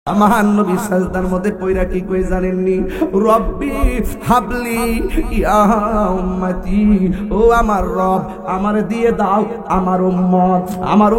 আমার নবী সাজদার মধ্যে পয়রা কি কই জানেননি? রব্বি হাবলি ইয়া উম্মতি, ও আমার রব আমারে দিয়ে দাও, আমার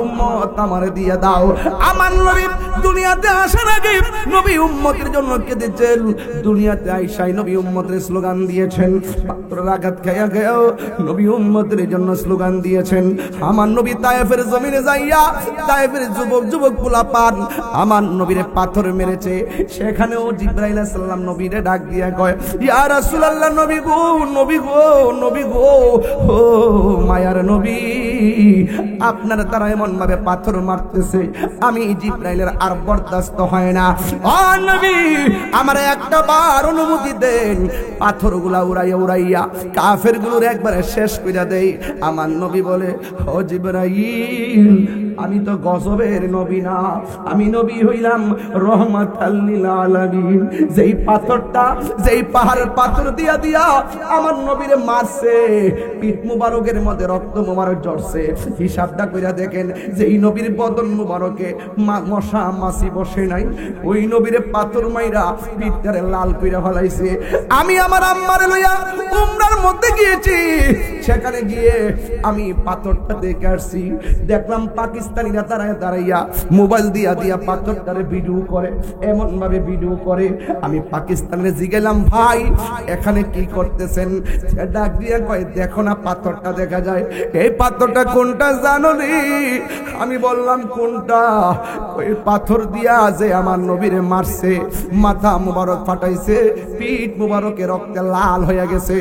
উম্মত আমারে দিয়ে দাও। আমার নবী দুনিয়াতে আসার আগে নবী উম্মতের জন্য কেঁদেছেন, দুনিয়াতে আইসাই নবী উম্মতের স্লোগান দিয়েছেন। পাত্রের আঘাত খাইয়া গেও নবী উম্মতের জন্য স্লোগান দিয়েছেন। আমার নবী তায়েফের জমিনে যাইয়া তায়েফের যুবক পোলাপান আমার নবীর পাথর মেরেছে, সেখানেও জিবরাইল আলাইহিস সালাম নবীরে ডাক দিয়া কয়, ইয়া রাসূলুল্লাহ, নবী গো ও মায়ার নবী, আপনার দ্বারা এমন ভাবে পাথর মারতেছে আমি জিবরাইলের আর বরদাস্ত হয় না। ও নবী, আমার একটা বার অনুমতি দেন, পাথরগুলা উড়াইয়া কাফেরগুলোর একবারে শেষ কইরা দেই। আমার নবী বলে, ও জিবরাইল, আমি তো গজবের নবী না, আমি নবী হইলাম রহমাতাল লিল আলামিন। যেই পাথরটা, যেই পাহাড়ের পাথর দিয়া আমার নবীরে মারছে, পিঠ মুবারকের মধ্যে রক্ত মুবারক ঝরছে। হিসাবটা কইরা দেখেন, যেই নবীর বদন মুবারকে মশা মাছি বসে নাই, ওই নবীরে পাথর মাইরা পিঠটারে লাল কইরা ফলাইছে। আমি আমার আম্মারে লইয়া উমরার মধ্যে গিয়েছি, সেখানে গিয়ে আমি পাথরটা দেখে আসছি। দেখলাম পাকিস্তানিরা দাঁড়াইয়া মোবাইল দিয়া পাথরটারে ভিডিও করে, এমন ভাবে ভিডিও করে। আমি পাকিস্তানের জিগেলাম, ভাই এখানে কি করতেছেন? ডাক দিয়া কয়, দেখো না পাথরটা দেখা যায়, এই পাথরটা কোনটা জানো নি? আমি বললাম কোনটা? ওই পাথর দিয়া যে আমার নবীরে মারছে, মাথা মুবারক ফাটাইছে, পিঠ মুবারকে রক্তে লাল হয়ে গেছে।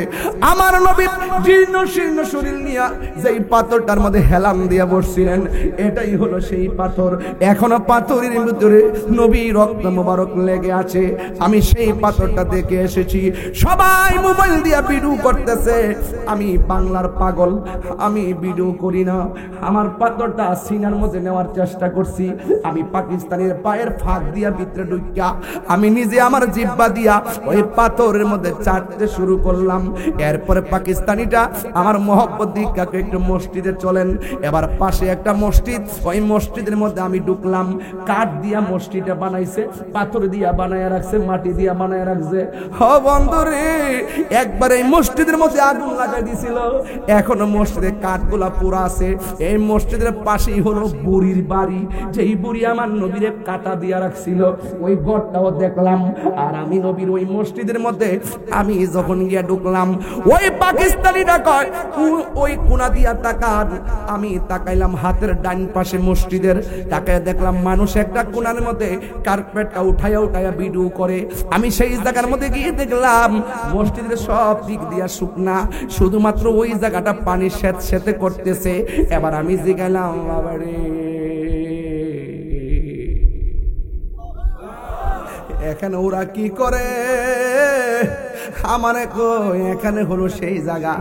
আমার নবী জীর্ণ শীর্ণ শরীর নিয়া যেই পাথরটার মধ্যে হেলাম দিয়া বসছিলেন, এটাই হলো সেই পাথর। এখনো পাথরের ভিতরে নবী রক্ত মুবারক লেগে আছে। আমি সেই পাথরটা দেখে এসেছি। সবাই মোবাইল দিয়া ভিডিও করতেছে, আমি বাংলার পাগল, আমি ভিডিও করি না। আমার পাথরটা সিনার মধ্যে নেওয়ার চেষ্টা করছি। আমি পাকিস্তানের পায়ের ফাঁক দিয়া ভিতরে ঢুকিয়া আমি নিজে আমার জিহ্বা দিয়া ওই পাথরের মধ্যে চাটতে শুরু করলাম। এরপরে পাকিস্তানিটা আমার মোহব্বত দিকাকে একটু মসজিদে চলেন, এবার পাশে একটা মসজিদ, ওই মসজিদের মধ্যে আমি ঢুকলাম। কাঠ দিয়া মসজিদটা বানাইছে, পাথর দিয়া বানায় রাখছে, মাটি দিয়া বানায় রাখছে। ও বন্ধুরে, একবার এই মসজিদের মধ্যে আগুন লাগাই দিছিল, এখনো মসজিদের কাঠগুলা পুরা আছে। এই মসজিদের পাশেই হলো বুড়ির বাড়ি, যেই বুড়ি আমার নবীরে কাটা দিয়া রাখছিল, ওই ঘরটাও দেখলাম। আর আমি নবীর ওই মসজিদের মধ্যে আমি যখন গিয়া ঢুকলাম, ওই পাকিস্তানিটা কয়, ওই কোনা দিয়া তাকান। আমি তাকাইলাম হাতের ডান পাশে মসজিদের, তাকায় দেখলাম মানুষ একটা কোনার মধ্যে কার্পেটটা উঠাইয়া ভিডিও করে। আমি সেই জায়গার মধ্যে গিয়ে দেখলাম মসজিদের সব দিক দিয়া শুকনা, শুধুমাত্র ওই জায়গাটা পানি সেতে করতেছে। এবার আমি জিগাইলাম, বাবারে এখানে ওরা কি করে? আমারে কই, এখানে হলো সেই জায়গা।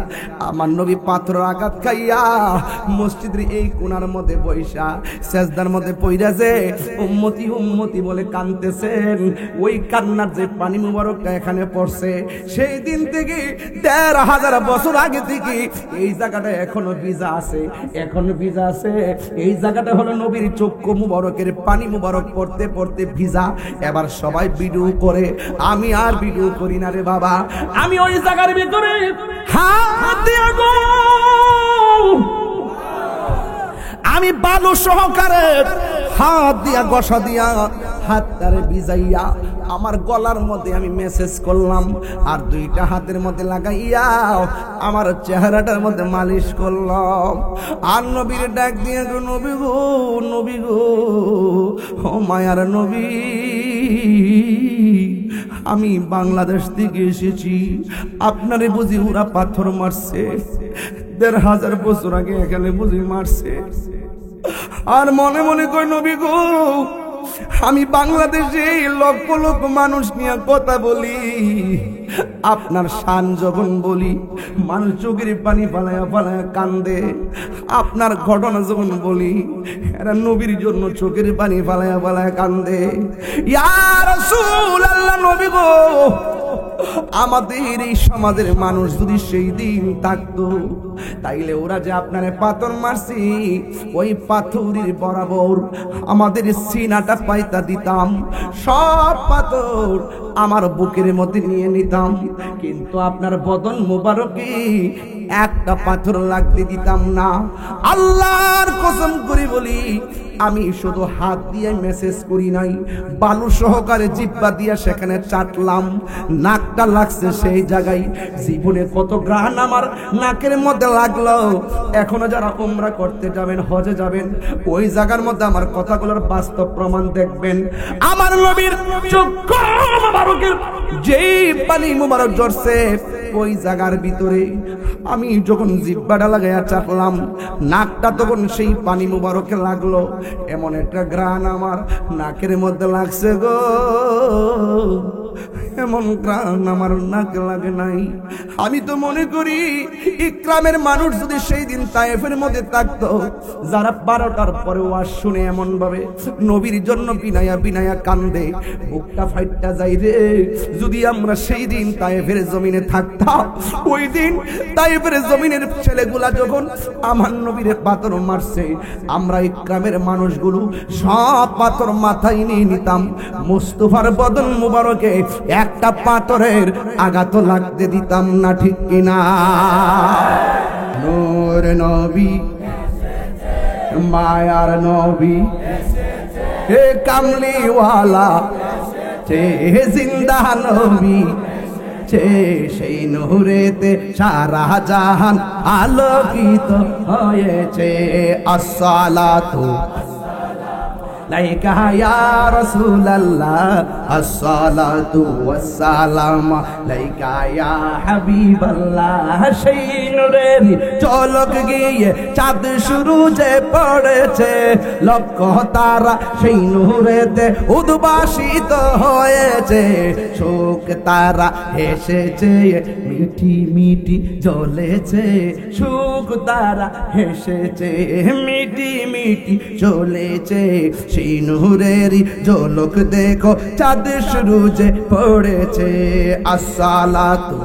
আমার নবী পাথর আঘাত খাইয়া মসজিদের এই কোণার মধ্যে বৈশা সেজদার মধ্যে পইরা যে উম্মতি বলে কাঁদতেছেন, ওই কান্নার যে পানি মুবারকটা এখানে পড়ছে, সেই দিন থেকে ১৫০০ বছর আগে থেকে এই জায়গাটা এখনো ভিজা আছে, এই জায়গাটা হলো নবীর চক্ষু মুবারকের পানি মুবারক পড়তে পড়তে ভিজা। এবার সবাই ভিডিও করে, আমি আর ভিডিও করি না রে বাবা। আমি ওই জায়গার ভিতরে হাত দিয়া গো, আমি বালু সহকারে হাত দিয়া গসা দিয়া হাতটারে ভিজাইয়া আমার গলার মধ্যে আমি মেসেজ করলাম, আর দুইটা হাতের মধ্যে লাগাইয়া আমার চেহারাটার মধ্যে মালিশ করলাম। আর নবীর ডাক দিয়ে, নবী গো ও মায়ার নবী, আমি বাংলাদেশ থেকে এসেছি, আপনারে বুঝি ওরা পাথর মারছে, ১৫০০ বছর আগে এখানে বুঝি মারছে। আর মনে মনে কই, নবী গো, আমি বাংলাদেশে লক্ষ লক্ষ মানুষ নিয়ে কথা বলি, আপনার শান যখন বলি মানুষ চোখের পানি ফালায়া কান্দে। আপনার ঘটনা যখন বলি এরা নবীর জন্য চোখের পানি ফালায়া কান্দে। ইয়া রাসূলুল্লাহ, নবী গো আমাদের এই সমাজের মানুষ যদি সেই দিন থাকতো, তাইলে ওরা যে আপনারে পাথর মারছি, ওই পাথরের বরাবর আমাদের সিনাটা পাইতা দিতাম, সব পাথর আমার বুকের মধ্যে নিয়ে নিতাম, কিন্তু আপনার বদন মোবারকে একটা পাথর লাগতে দিতাম না। আল্লাহর কসম করে বলি, আমি শুধু হাত দিয়ে মেসেজ করি নাই, বালু সহকারে জিব্বা দিয়া সেখানে চাটলাম, নাকটা লাগছে সেই জায়গায়। জীবনে কত গ্রাণ আমার নাকের মধ্যে লাগলো। এখনো যারা উমরা করতে যাবেন, হজে যাবেন, ওই জায়গার মধ্যে আমার কথাগুলোর বাস্তব প্রমাণ দেখবেন। আমার নবীর চক্ষু মোবারকের যেই পানি মোবারক ঝরছে, ওই জায়গার ভিতরে আমি যখন জিব্বাটা লাগাইয়া চাপলাম, নাকটা তখন সেই পানি মোবারকে লাগলো। এমন একটা ঘ্রাণ আমার নাকের মধ্যে লাগছে গো, এমন ঘ্রাণ আমার নাকে লাগে নাই। আমি তো মনে করি ইকরামের মানুষ যদি সেই দিন তায়েফের মধ্যে থাকতো, যারা 12টার পরে ওয়াজ শুনে এমন ভাবে নবীর জন্য বিনায়া বিনায়া কান্দে, বুকটা ফাইটটা যাই রে। যদি আমরা সেই দিন তায়েফের জমিনে থাকতাম, ওই দিন তায়েফের জমিনের ছেলেগুলা যখন আমার নবীর পাথর মারছে, আমরা ইকরামের মানুষগুলো সব পাথর মাথায় নিয়ে নিতাম, মুস্তাফার বদন মুবারকে একটা পাথরের আঘাত লাগতে দিতাম না, ঠিক কিনা? নূর নবী, মায়ার নবী, হে কামলিওয়ালা, হে জিন্দা নবী, সেই নূরেতে সারা জাহান আলোকিত হয়েছে। আসসালাতু লাইকা ইয়া রাসূলুল্লাহ, আসসালাতু ওয়াসসালামু লাইকা ইয়া হাবিবাল্লাহ। সেই নূরের ঝলক গিয়ে চাঁদ সূরজে পড়েছে, লক্ষ তারা সেই নূরেতে উদ্ভাসিত হয়েছে। শোক তারা হেসেছে, মিঠি মিঠি জ্বলেছে, সুখ তারা হেসেছে, মিঠি মিঠি জ্বলেছে। সেই নূরেরই ঝলক দেখো চাঁদ সূরজে পড়েছে। আসসালাতু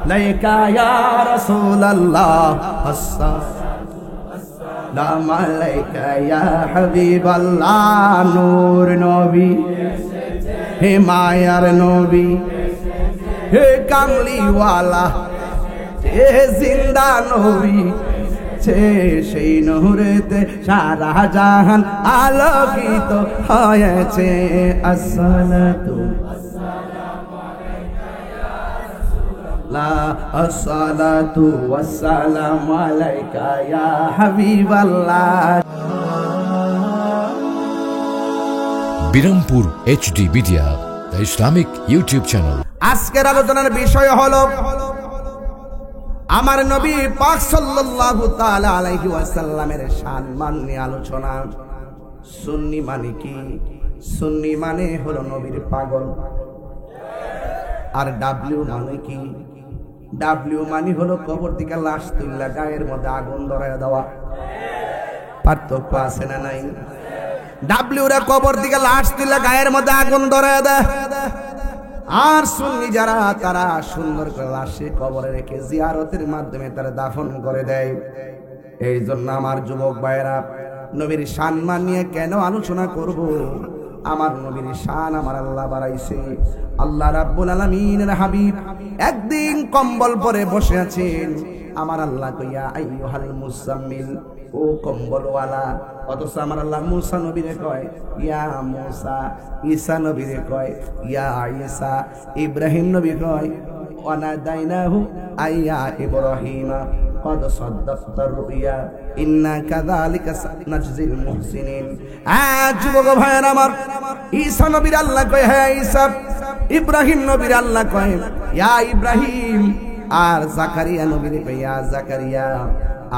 লাইকা ইয়া রাসূলুল্লাহ, আসসালামু আলাইকা ইয়া হাবিবাল্লাহ। নূর নবী, হে মায়ার নবী, হে কামলিওয়ালা, হে জিন্দা নবী, সেই নূরেতে সারা জাহান আলোকিত হয়েছে। আসসালাতু আসসালাতু ওয়াসসালামু আলাইকা ইয়া হাবিবাল্লাহ। Birampur HD media, the Islamic YouTube channel. আজকের আলোচনার বিষয় হলো আমার নবী পাক সাল্লাল্লাহু তাআলা আলাইহি ওয়াসাল্লামের সম্মান নিয়ে আলোচনা। সুন্নি মানে কি? সুন্নি মানে হলো নবীর পাগল। আর ডাব্লিউ মানে কি? ডাব্লিউ মানে হলো কবর থেকে লাশ তুইলা গায়ের মধ্যে আগুন ধরায় দেওয়া। পার্থক্য আছে না নাই? ডাব্লিউ রে কবর থেকে লাশ তুইলা গায়ের মধ্যে আগুন ধরায় দেয়, আর সুন্নি যারা, তারা সুন্দর করে লাশে কবরে রেখে জিয়ারতের মাধ্যমে তারা দাফন করে দেয়। এই জন্য আমার যুবক ভাইয়েরা, নবীর সম্মান নিয়ে কেন আলোচনা করব? আমার নবীর শান আমার আল্লাহ বাড়াইছে। আল্লাহ রাব্বুল আলামিনের হাবিব একদিন কম্বল পরে বসে আছেন। আমার আল্লাহ কইয়া আইয়ুহাল মুসাম্মিল, ও কম্বলওয়ালা। অথচ আমার আল্লাহ মুসা নবীরে কয় ইয়া মুসা, ঈসা নবীরে কয় ইয়া ঈসা, ইব্রাহিম নবী কয় ওয়ানাদাইনাহু আইয়া ইব্রাহিমা কদ সাদ্দাকতার রুইয়া ইন্না কাযালিকা নাজজিল মুহসিনিন। যুবক ভাইয়ের আমার, ঈসা নবীর আল্লাহ কয় হ্যাঁ ঈসা, ইব্রাহিম নবীর আল্লাহ কয় ইয়া ইব্রাহিম, আর জাকারিয়া নবীরে কয় ইয়া জাকারিয়া,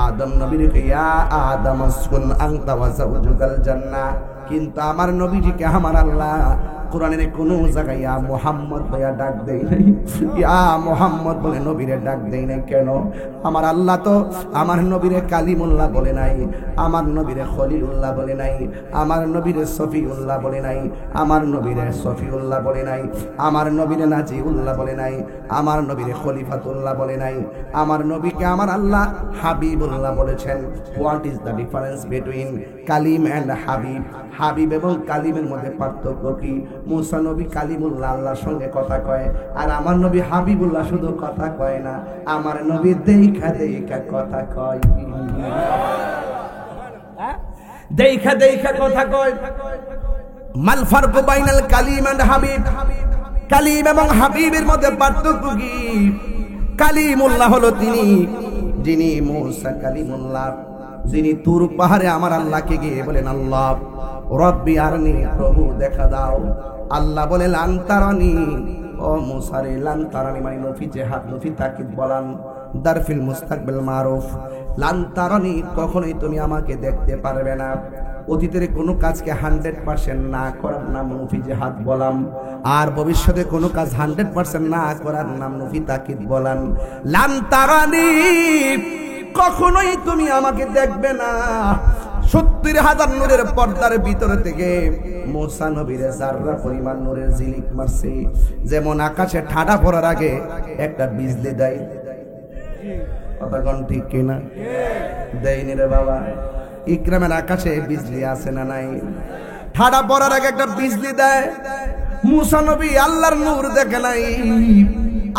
আদম নবীর ইয়া আদম আসকুন আনতা ওয়া যাওজুকাল জান্নাহ। কিন্তু আমার নবীজিকে আমার আল্লাহ কোরআনের কোন জায়গায় ইয়া মুহাম্মদ বলে ডাক দেই নাই, ইয়া মুহাম্মদ বলে নবীরে ডাক দেই নাই। কেন? আমার আল্লাহ তো আমার নবীরে কালিমুল্লাহ বলে নাই, আমার নবীরে খলিলুল্লাহ বলে নাই, আমার নবীরে সফিউল্লাহ বলে নাই, আমার নবীরে সফিউল্লাহ বলে নাই, আমার নবীরে নাজিউল্লাহ বলে নাই, আমার নবীরে খলিফাতুল্লাহ বলে নাই। আমার নবীকে আমার আল্লাহ হাবিবুল্লাহ বলেছেন। What is the difference between Kalim and Habib? হাবিব এবং কালিমের মধ্যে পার্থক্য কি? মুসা নবী কালিমুল্লাহ আল্লাহর সঙ্গে কথা কয়, আর আমার নবী হাবিবুল্লাহ শুধু কথা কয় না, আমার নবী দেখা দেখা কথা কয়, দেখা দেখা কথা কয়। মাল ফারকু বাইনাল কালিম এন্ড হাবিব? কালিম এবং হাবিবের মধ্যে পার্থক্য কি? কালিমুল্লাহ হলো তিনি যিনি মুসা কালিমুল্লাহ, যিনি তুর পাহাড়ে আমার আল্লাহকে গিয়ে বলেন আল্লাহ রব্বি আরনি, প্রভু দেখা দাও। আল্লাহ বলে লান তারানি, ও মুসা রে লান তারানি মানে নফি জিহাদ, নফি তাকিদ বলান দারফিল মুস্তাকবিল মারুফ। লান তারানি, কখনোই তুমি আমাকে দেখতে পারবে না। অতীতের কোনো কাজকে 100% না করার নাম নফি জিহাদ বলাম, আর ভবিষ্যতে কোনো কাজ 100% না করার নাম নফি তাকিদ বলান। লান তারানি, কখনোই তুমি আমাকে দেখবে না। 70,000 নূরের পর্দার ভিতর থেকে মুসা নবীর যাররা পরিমাণ নূরের ঝিলিক মারছে। যেমন আকাশে ঠাডা পড়ার আগে একটা বিজলি দেয়, কথাগণ ঠিক কিনা? দেয়নি রে বাবা। ইকরামের আকাশে বিজলি আছে না নাই? ঠাডা পড়ার আগে একটা বিজলি দেয়। মুসা নবী আল্লাহর নূর দেখে নাই,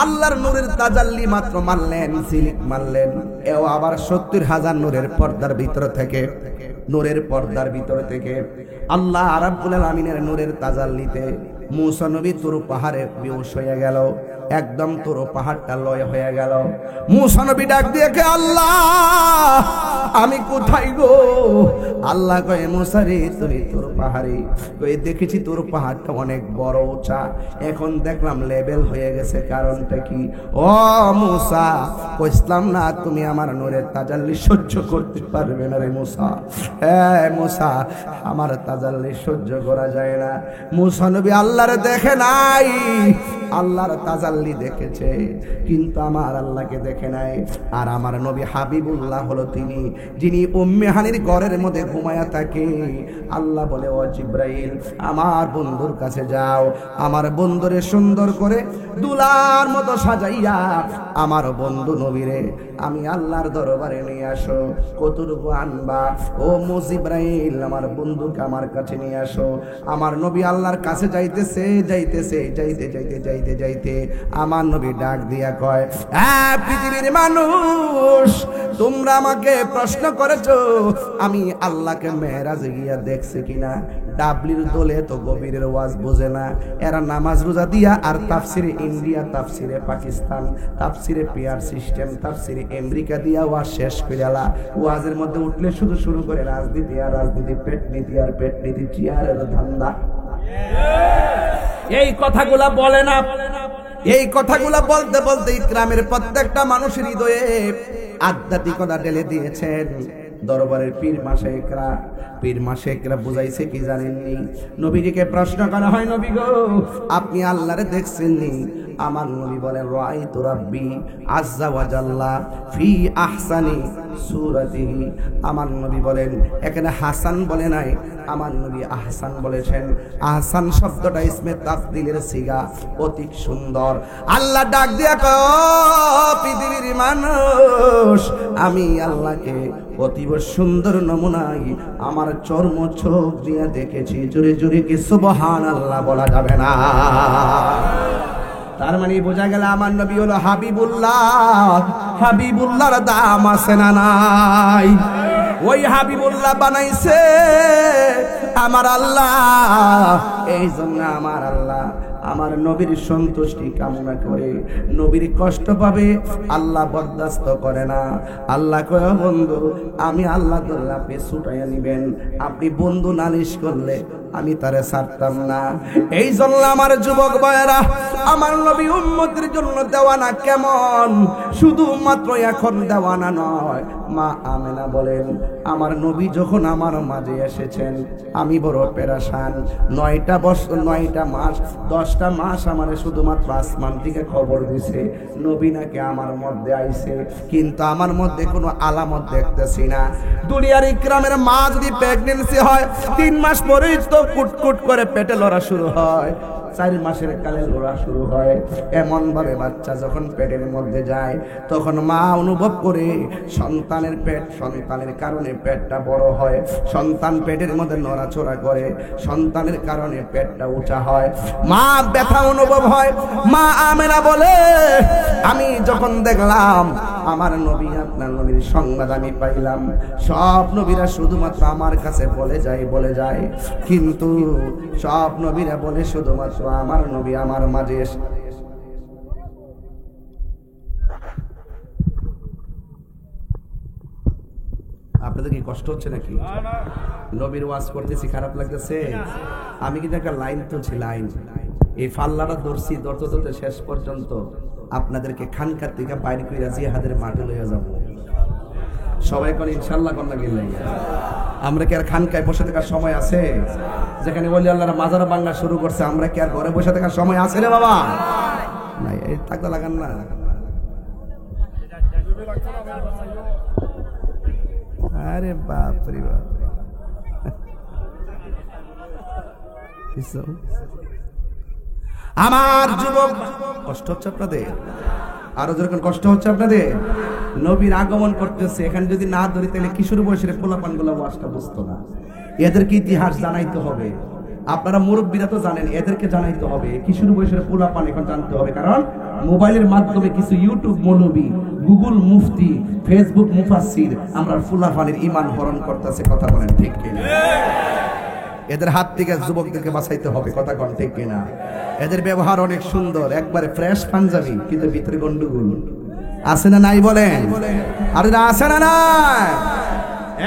আল্লাহর নূরের তাজাল্লি মাত্র মারলেন, ঝিলিক মারলেন। এও আবার 70,000 নূরের পর্দার ভিতর থেকে, নূরের পর্দার ভিতর থেকে আল্লাহ রাব্বুল আলামিনের নূরের তাজাল্লিতে মুসা নবী তুর পাহাড়ে বেহুশ হয়ে গেল, একদম তুর পাহাড়টা লয় হয়ে গেল। মুসা নবী ডাক দিয়ে কে আল্লাহ আমি কোথায় গো? আল্লাহ কয়ে মুসা রে তুমি তুর পাহাড়ে। কয়ে দেখেছি তোর পাহাড়টা অনেক বড় উঁচা, এখন দেখলাম লেভেল হয়ে গেছে, কারণটা কি? ও মুসা কইসলাম না তুমি আমার নূরের তাজাল্লি সহ্য করতে পারবে না রে মুসা। হ্যাঁ মুসা, আমার তাজাল্লি সহ্য করা যায় না। মুসা নবী আল্লাহর দেখে নাই, আল্লাহর তাজাল্লি দেখেছে, কিন্তু আমার আল্লাহকে দেখে নাই। আর আমার নবী হাবিবুল্লাহ হলো তিনি যিনি উম্মে হানির ঘরের মধ্যে ঘুমায়া থাকে। আল্লাহ বলে ও জিব্রাইল আমার বন্ধুর কাছে যাও, আমার বন্ধুরে সুন্দর করে দুলার মতো সাজাইয়া আমার বন্ধু নবীরে আমি আল্লাহর দরবারে নিয়ে আসো। কতটুকু আনবা? ও জিব্রাইল আমার বন্ধুকে আমার কাছে নিয়ে আসো। আমার নবী আল্লাহর কাছে যাইতেছে, যাইতেছে, যাইতে যাইতে যাইতে যাইতে আমার নবী ডাক দিয়া কয়, হ্যাঁ পৃথিবীর মানুষ, তোমরা আমাকে প্রশ্ন করেছো আমি আল্লাহকে মেরাজে গিয়া দেখছি কিনা। ডাবলির দলে তো গভীরের ওয়াজ বোঝে না, এরা নামাজ রোজা দিয়া আর তাফসিরে ইন্ডিয়া, তাফসিরে পাকিস্তান, তাফসিরে পেয়ার সিস্টেম, তাফসিরে আমেরিকা দিয়া ওয়াজ শেষ করে আলা। ওয়াজের মধ্যে উঠলে শুধু শুরু করে রাজনীতি আর রাজনীতি, পেটনীতি আর পেটনীতি, চেয়ারের ধান্দা। এই কথাগুলা বলে না, এই কথাগুলা বলতে বলতে গ্রামের প্রত্যেকটা মানুষের হৃদয়ে আধ্যাত্মিকতা ঢেলে দিয়েছেন। দরবারের পীর মাশায়েখরা বুঝাইছে কি জানেননি? নবীজিকে প্রশ্ন করা হয়, নবী গো আপনি আল্লাহরে দেখছেননি? আমার নবী বলেন রাআইতু রাব্বি আযজা ওয়া জাল্লা ফি আহসানি সূরাতিহি। আমার নবী বলেন, এখানে হাসান বলে নাই, আমার নবী আহসান বলেছেন। আহসান শব্দটা ইসমে তাফদিলের সিগা, অতি সুন্দর। আল্লাহ ডাক দিয়া কয় পৃথিবীর মানুষ, আমি আল্লাহকে অতীব সুন্দর নমুনায় আমার চর্ম চোখ দিয়া দেখেছি। জোরে জোরে কি সুবহানাল্লাহ বলা যাবে না? তার মানে বোঝা গেল আমার নবী হলো হাবিবুল্লাহ। হাবিবুল্লাহর দাম আছে না নাই? ওই হাবিবুল্লাহ বানাইছে আমার আল্লাহ। এই জন্য আমার আল্লাহ আমার নবীর সন্তুষ্টি কামনা করে, নবীর কষ্ট পাবে আল্লাহ বরদাস্ত করে না। আল্লাহ কয় বন্ধু আমি আল্লাহ ধরলে আপনি ছুটাইয়া নিবেন, আপনি বন্ধু নালিশ করলে আমি তারে ছাড়তাম না। এই জন্য আমার যুবক ভাইয়েরা, আমার নবী উম্মতের জন্য দেওয়ানা কেমন? শুধুমাত্র এখন দেওয়ানা নয়, মা আমেনা বলেন আমার নবী যখন আমার মাঝে এসেছেন আমি বড় পেরেশান। 9টা বছর 9টা মাস 10টা মাস আমারে শুধুমাত্র আসমান থেকে খবর দিছে নবী নাকি আমার মধ্যে আইছে, কিন্তু আমার মধ্যে কোনো আলামত দেখতেছি না। দুনিয়ার ইকরামের মা যদি প্রেগন্যান্সি হয় 3 মাস পরেই তো কুটকুট করে পেটে লড়া শুরু হয়, 4 মাসের কালে লড়া শুরু হয়। এমন ভাবে বাচ্চা যখন পেটের মধ্যে যায় তখন মা অনুভব করে সন্তানের পেট, সন্তানের কারণে পেটটা বড় হয়, সন্তান পেটের মধ্যে নড়াচড়া করে, সন্তানের কারণে পেটটা উঁচা হয়, মা ব্যথা অনুভব হয়। মা আমেনা বলে আমি যখন দেখলাম আমার নবী আপনার নবীর সংবাদ আমি পাইলাম, সব নবীরা শুধুমাত্র আমার কাছে বলে যায়, কিন্তু সব নবীরা বলে শুধুমাত্র আমার নবী আমার মাঝে এসে। আপনাদের কি কষ্ট হচ্ছে নাকি? নবীর ওয়াজ করতেছি খারাপ লাগতেছে? আমি কিন্তু একটা লাইন তুলছি, লাইন এই ফাল্লাটা ধরছি, ধরতে শেষ পর্যন্ত আপনাদেরকে খানকার থেকে বাইরে করে জিহাদের মাঠে লইয়া যাব। সবাই কোন ইনশাআল্লাহ কোন লাগিল নাই? আমরা কি আর খানকায় বসে থাকার সময় আছে? যেখানে ওলি আল্লাহর মাজার ভাঙা শুরু করছে, আমরা কি আর ঘরে বসে থাকার সময় আছে রে বাবা? নাই, এই থাকতে লাগান না। আরে বাপ রে বাপ, আমার যুবক কষ্ট হচ্ছে আপনাদের? আরো যেরকম কষ্ট হচ্ছে আপনাদের? নবীর আগমন করতেছে, এখানে যদি না ধরি তাহলে কিশোর বয়সের পোলাপান গুলা ওয়াজটা বুঝতো না। এদেরকে ইতিহাস জানাইতে হবে, আপনারা মুরব্বীরা তো জানেন, এদেরকে জানাইতে হবে। কিশোর বয়সের পোলাপান এখন জানতে হবে, কারণ মোবাইলের মাধ্যমে কিছু ইউটিউব মৌলবী, গুগল মুফতি, ফেসবুক মুফাসসির আমরা ফুলাফানের ঈমান হরণ করতেছে। কথা বলেন ঠিক কিনা? এদের হাত থেকে যুবকদেরকে বাঁচাইতে হবে। কথা কোন ঠিক কিনা? এদের ব্যবহার অনেক সুন্দর, একবারে ফ্রেশ পাঞ্জাবি, কিন্তু ভিতরে গন্ডগোল আছে না নাই বলেন? আরে আছে না নাই?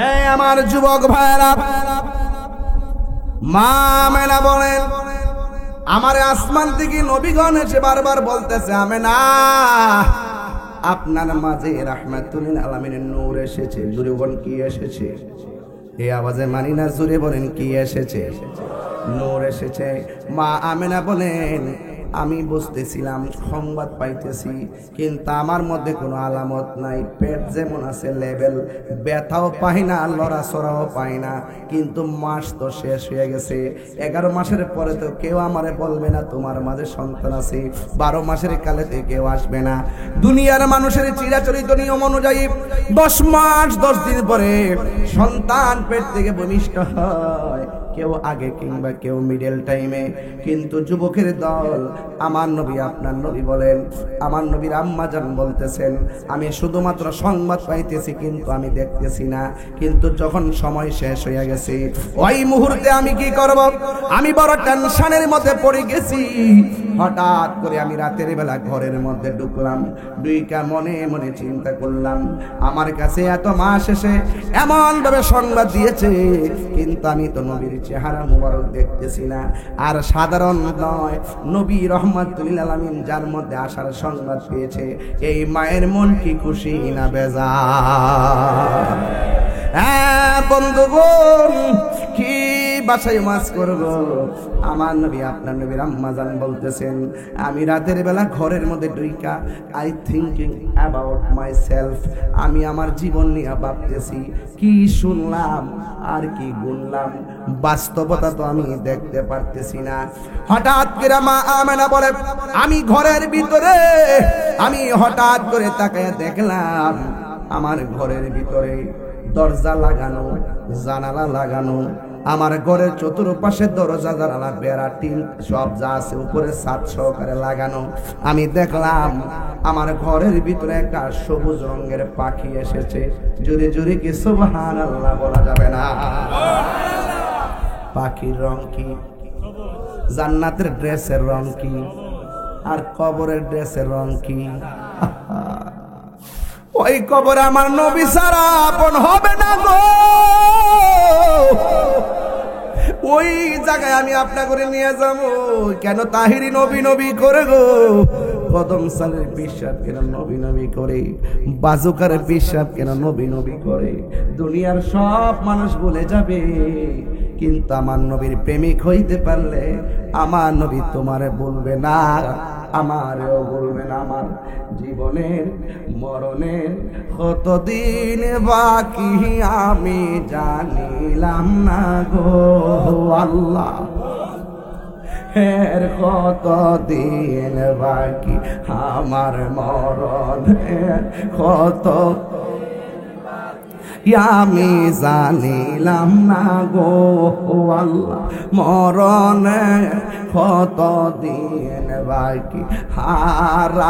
এই আমার যুবক ভাইরা, মা আমেনা বলেন আমারে আসমান থেকে নবীগণ এসে বারবার বলতেছে, আমেনা আপনার মাঝে রাহমাতুল আলামিনের নূর এসেছে। জোরে বলেন কি এসেছে? এই আওয়াজে মানি না, জোরে বলেন কি এসেছে? নূর এসেছে। মা আমেনা বলেন আমি বুঝতেছিলাম, সংবাদ পাইতেছি, কিন্তু আমার মধ্যে কোনো আলামত নাই। পেট যেমন আছে লেভেল, ব্যথাও পাই না, লড়াচড়াও পাই না, কিন্তু মাস তো শেষ হয়ে গেছে। 11 মাসের পরে তো কেউ আমারে বলবে না তোমার মাঝে সন্তান আছে। 12 মাসের কালেতে কেউ আসবে না। দুনিয়ার মানুষের চিরাচরিত নিয়ম অনুযায়ী 10 মাস 10 দিন পরে সন্তান পেট থেকে ভূমিষ্ঠ হয়, কেউ আগে কিংবা কেউ মিডল টাইমে। কিন্তু যুবকের দল আমার নবী আপনার নবী বলেন, আমার নবীর আম্মা জান বলতেছেন আমি শুধুমাত্র সংবাদ পাইতেছি, কিন্তু আমি দেখতেছি না। কিন্তু যখন সময় শেষ হয়ে গেছে, ওই মুহূর্তে আমি কি করব? আমি বড় টেনশনের মধ্যে পড়ে গেছি। হঠাৎ করে আমি রাতের বেলা ঘরের মধ্যে ঢুকলাম, দুইটা মনে মনে চিন্তা করলাম, আমার কাছে এত মাস এসে এমন ভাবে সংবাদ দিয়েছে, কিন্তু আমি তো নবীর চেহারা মুবারক দেখতেছি না। আর সাধারণ নয়, নবী রহমাতুল আলামিন যার মধ্যে আসার সংবাদ পেয়েছে, এই মায়ের মন কি খুশি না বেজার? হ্যাঁ বন্ধুগণ, কি বাসায় মাছ করবো? আমার নবী আপনার নবীর আম্মা জান বলতেছেন আমি রাতের বেলা ঘরের মধ্যে ঢুইকা I thinking about myself, আমি আমার জীবন নিয়ে ভাবতেছি, কি শুনলাম আর কি গুনলাম, বাস্তবতা তো আমি দেখতে পারতেছি না। হঠাৎ করে মা আমেনা বলে আমি ঘরের ভিতরে, আমি হঠাৎ করে তাকায় দেখলাম আমার ঘরের ভিতরে দরজা লাগানো, জানালা লাগানো, আমার ঘরের চতুর্পাশে দরজা জানালা বেড়া টিন সব যা আছে উপরে ছাদ সহকারে লাগানো। আমি দেখলাম আমার ঘরের ভিতরে একটা সবুজ রঙের পাখি এসেছে। জোরে জোরে কি সুবহানাল্লাহ বলা যাবে না? পাখির রং কি? জান্নাতের ড্রেসের রং কি? আর কবরের ড্রেসের রং কি? ওই কবর আমার নবী ছাড়া আপন হবে না গো। ওই জায়গায় আমি আপনা করে নিয়ে যাবো কেন? তাহিরি নবী নবী করে গো, কদম সালের পেশাব কেন নবী নবী করে, বাজুকার পেশাব কেন নবী নবী করে। দুনিয়ার সব মানুষ বলে যাবে, কিন্তু আমার নবীর প্রেমিক হইতে পারলে আমার নবী তোমারে বলবে না, আমারও বলবে না। আমার জীবনের মরণের কতদিন বাকি আমি জানিলাম না গো আল্লাহ, এর কতদিন বাকি আমার মরণের কত আমি জানিলাম না গো আল্লাহ, মরণে কতদিন বাকি।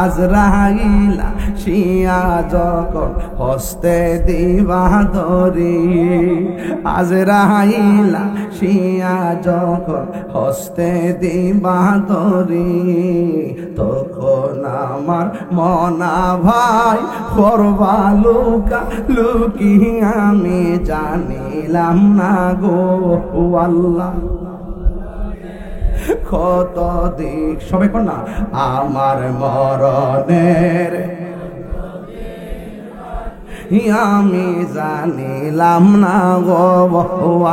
আজরাইলা শিয়া যখন হস্তে দিবা ধরি, আজরাইলা শিয়া যখন হস্তে দিবা ধরি, তখন আমার মনা ভাই করবা লুকা লুকি আমি জানিলাম না গো আল্লাহ, কত দিক সবাই কর না আমার মরণের আমি জানিলাম না গো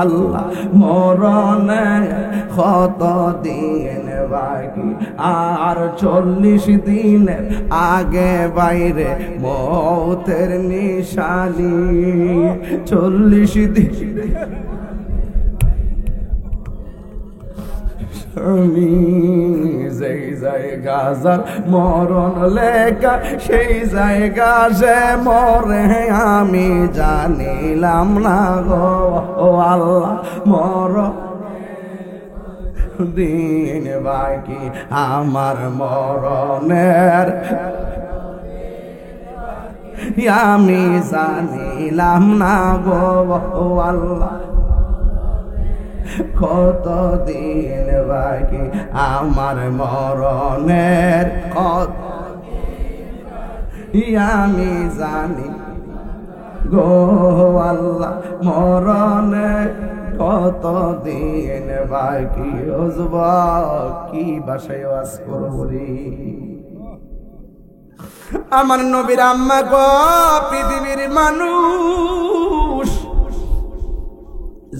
আল্লাহ, মরণে কত দিন বাকি। আর 40 দিনের আগে বাইরে মৌতের নিশানি, 40 দিন আমি যেই জায়গা যার মরণ লেখা সেই জায়গা সে মরে আমি জানিলাম না গো আল্লাহ, মরণ দিন বাকি আমার মরণের আমি জানিলাম না গো আল্লাহ, কত দিন বাকি আমার মরণের কত আমি জানি গো আল্লাহ, মরণের কত দিন বাকি। ওজব কি বাসায় ওয়াজ করব রে আমার নবীর আম্মা গো, পৃথিবীর মানুষ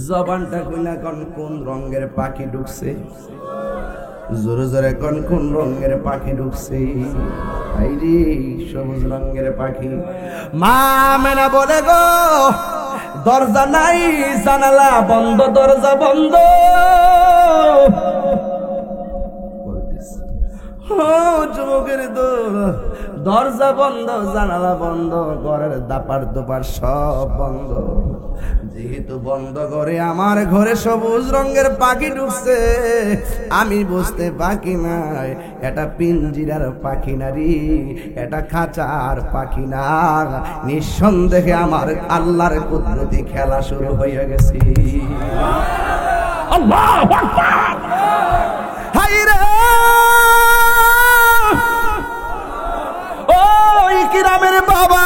জবানটা কইলা কোন কোন রঙের পাখি ঢুকছে, জোরে জোরে কোন কোন রঙের পাখি ঢুকছে, আইরে সবুজ রঙের পাখি। মা মেনা বলে গো দরজা নাই জানালা বন্ধ, দরজা বন্ধ, যুবকের দরজা বন্ধ, জানালা বন্ধ, ঘরের দাপার দোপার সব বন্ধ। যেহেতু বন্ধ করে আমার ঘরে সবুজ রঙের পাখি ঢুকছে, আমি বুঝতে পাখি নাই এটা পিঞ্জিরার পাখি নারী, এটা খাঁচার পাখি না। নিঃসন্দেহে আমার আল্লাহর কুদরতি খেলা শুরু হয়ে গেছে। আল্লাহু আকবার, হায়রে ওই কিরামের বাবা,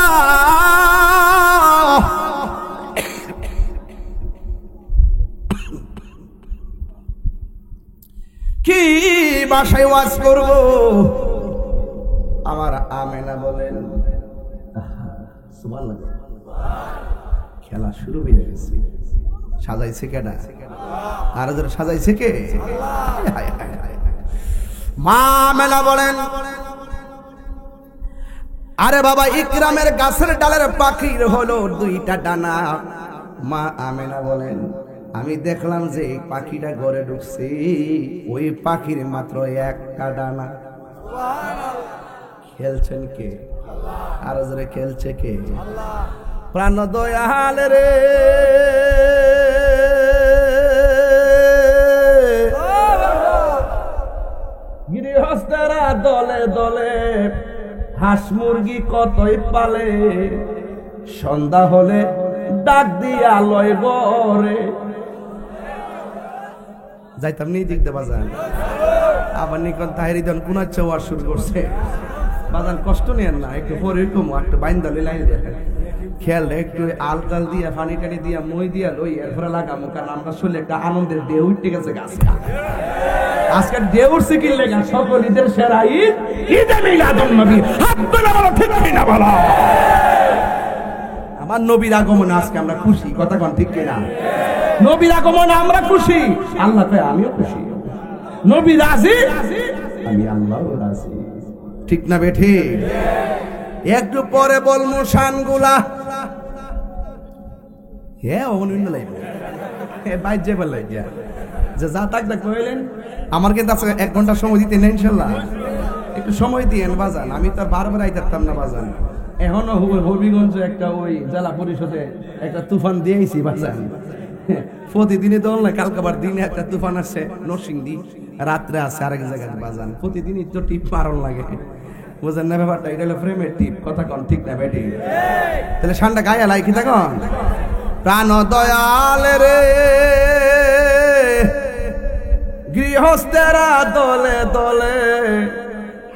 কি বাসায় ওয়াজ করব? আমার আমেনা বলেন সুবহানাল্লাহ, খেলা শুরু হয়ে গেছে। সাজাইছে কেডা? আর যারা সাজাইছে কে? মা আমেনা বলেন আরে বাবা ইকরামের গাছের ডালের পাখির হলো 2টা ডানা। মা আমেনা বলেন আমি দেখলাম যে এই পাখিটা ঘরে ঢুকছে, ওই পাখির মাত্র 1টা ডানা। খেলছেন কে? আর যারা খেলছে কে? প্রাণ দয়াল রে, গৃহস্থরা দলে দলে হাঁস মুরগি কতই পালে, সন্ধ্যা হলে ডাক দিয়া লয় গরে। যাইতাম নি দিক দে বাজান, আবার নিকন তাহেরি দেন কোন ওয়াজ শুরু করছে। বাজান কষ্ট নেন না, একটু পরে কম একটা বাইন্দা লাইন দেখেন। খেয়াল একটু আলতাল দিয়া পানি টানি দিয়া মই দিয়া লই এরপরে লাগামো, কারণ আমরা শুনলে একটা আনন্দের ঢেউ উঠে গেছে গাছটা। আজকে ঢেউ উঠছে কি লেগা? সকল ঈদের সেরা ঈদ ঈদে মিলাদুন নবী। হাত তুলে বলো ঠিক কিনা বলো। আমার নবীর আগমনে আজকে আমরা খুশি, কথা কোন ঠিক কিনা? নবীর আগমনে আমরা খুশি, আল্লাহ তাই আমিও খুশি। নবী রাজি, আমি আল্লাহও রাজি, ঠিক না বেঠি? একটু পরে বলমু শানগুলা। হ্যাঁ অনিন্দ লাগবে বাইর যে বললাই যে যা তাক দেখ কইলেন। আমার কিন্তু আজকে 1 ঘন্টা সময় দিতে নেই, ইনশাল্লাহ একটু সময় দিয়েন বাজান। আমি তো বারবার আইতাম না বাজান। এখনো হবিগঞ্জ একটা ওই জেলা পরিষদে একটা তুফান দিয়েছি বাজান। প্রতিদিনই তো না, কালকাবার দিনে একটা তুফান আসছে নরসিংদী, রাত্রে আছে আরেক জায়গায় বাজান। প্রতিদিনই তো টিপ মারণ লাগে, বুঝেন না ব্যাপারটা? এটা হলো প্রেমের টিপ, কথা কন ঠিক না বেটি? তাহলে ঠান্ডা গায়ে লাইকি তখন প্রাণ দয়াল রে গৃহস্থেরা দলে দলে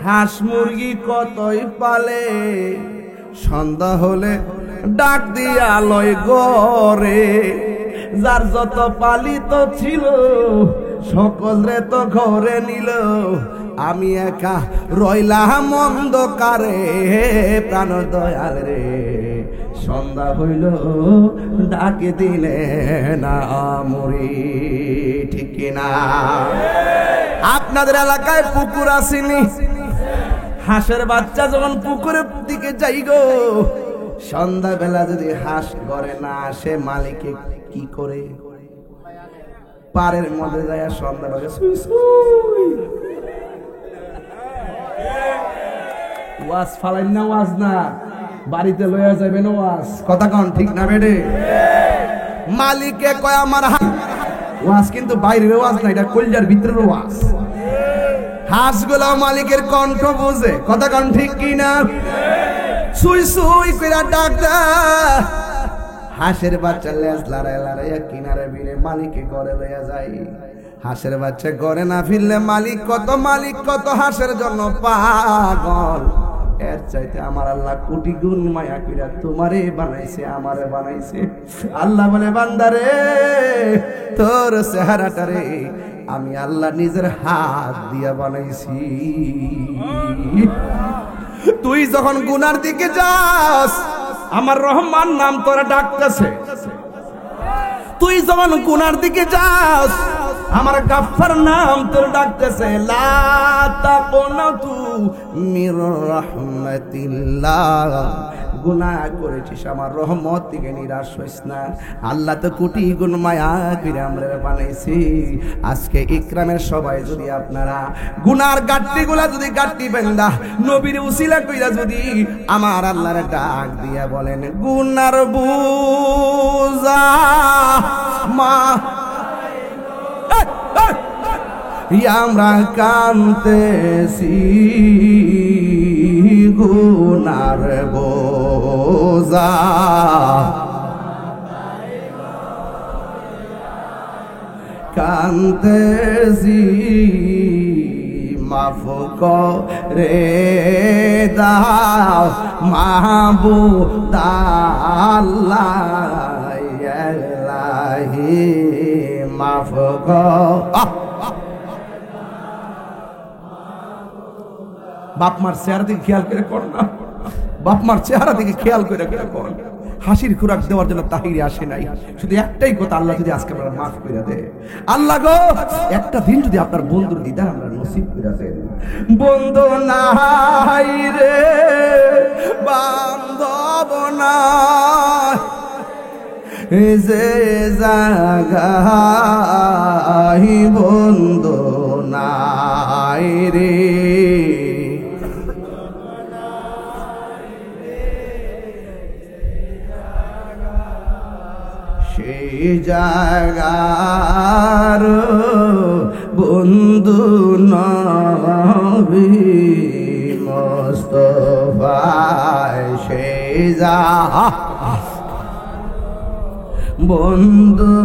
হাঁস মুরগি কতই পালে, সন্ধ্যা হলে ডাক দিয়া লয় গরে, যার যত পালিত ছিল সকলে তো ঘরে নিল, আমি একা রইলাম অন্ধকারে। প্রাণ দয়াল রে সন্ধ্যা হইল ডাকে দিলে না মরি, ঠিক কিনা? আপনাদের এলাকায় পুকুর আসেনি? হাঁসের বাচ্চা যখন পুকুরের দিকে যাই গো, সন্ধ্যাবেলা যদি হাঁস ঘরে না আসে, মালিকে কি করে? পাড়ের মধ্যে যায় সন্ধ্যাবেলা সুই সুই ওয়াজ ফালাইন না, ওয়াজ না বাড়িতে লইয়া যাবেন ওয়াজ, কথা কন ঠিক না বেডে? মালিকে কয় আমার ওয়াজ কিন্তু বাইরের ওয়াজ না, এটা কলজার ভিতরের ওয়াজ। হাঁসগুলো মালিকের কণ্ঠ বোঝে, কথা কন ঠিক কিনা? সুই সুই কইরা ডাক দেয়, হাঁসের বাচ্চা লেজ লড়াই লড়াইয়া কিনারে বিলে মালিকে ঘরে লইয়া যায়। হাঁসের বাচ্চা ঘরে না ফিরলে মালিক কত হাঁসের জন্য পাগল। এর চাইতে আমার আল্লাহ কোটি গুণ মায়া কইরা তোমারে বানাইছে, আমারে বানাইছে। আল্লাহ বলে বান্দারে তোর চেহারাটারে আমি আল্লাহ নিজের হাত দিয়া বানাইছি। তুই যখন গুনার দিকে যাস, আমার রহমান নাম তোরা ডাকতেছে। তুই যখন গুনার দিকে যাস, আমার গাফফার নাম তোর ডাকতেছে। লা তাকুনাতু মির রাহমাতিল্লাহ, গুনাহ করেছিস আমার রহমত থেকে নিরাশ হইস না। আল্লাহ তো কোটি গুণ মায়া করে আমরা বানাইছি। আজকে ইকরামের সবাই যদি আপনারা গুনার গাট্টিগুলা যদি গাট্টি বেন্দা নবীর উসিলা কইরা যদি আমার আল্লাহর ডাক দিয়া বলেন, গুনার বুঝা মা আমরা কান্তেছি, গুনার বোঝা কান্তেছি, মাফ করে দাও মাহবুব আল্লাহ, ইলাহি মাফ কর। বাপ মার চেহারা দিকে খেয়াল করে কর না, বাপ মার চেহারা দিকে খেয়াল করে কর। হাসির খোরাক দেওয়ার জন্য তাহিরে আসে নাই, শুধু একটাই কথা, আল্লাহ যদি আজকে আমরা মাফ করে দেয়, আল্লাহ গো একটা দিন যদি আপনার বন্ধুর দিদার আমরা নসিব করে দেন। বন্ধু নাই রে বান্ধব নাই, যে জাগাই বন্ধু নাই রে, সেই জাগার বন্ধু নবী মুস্তাফা, সেই বন্ধু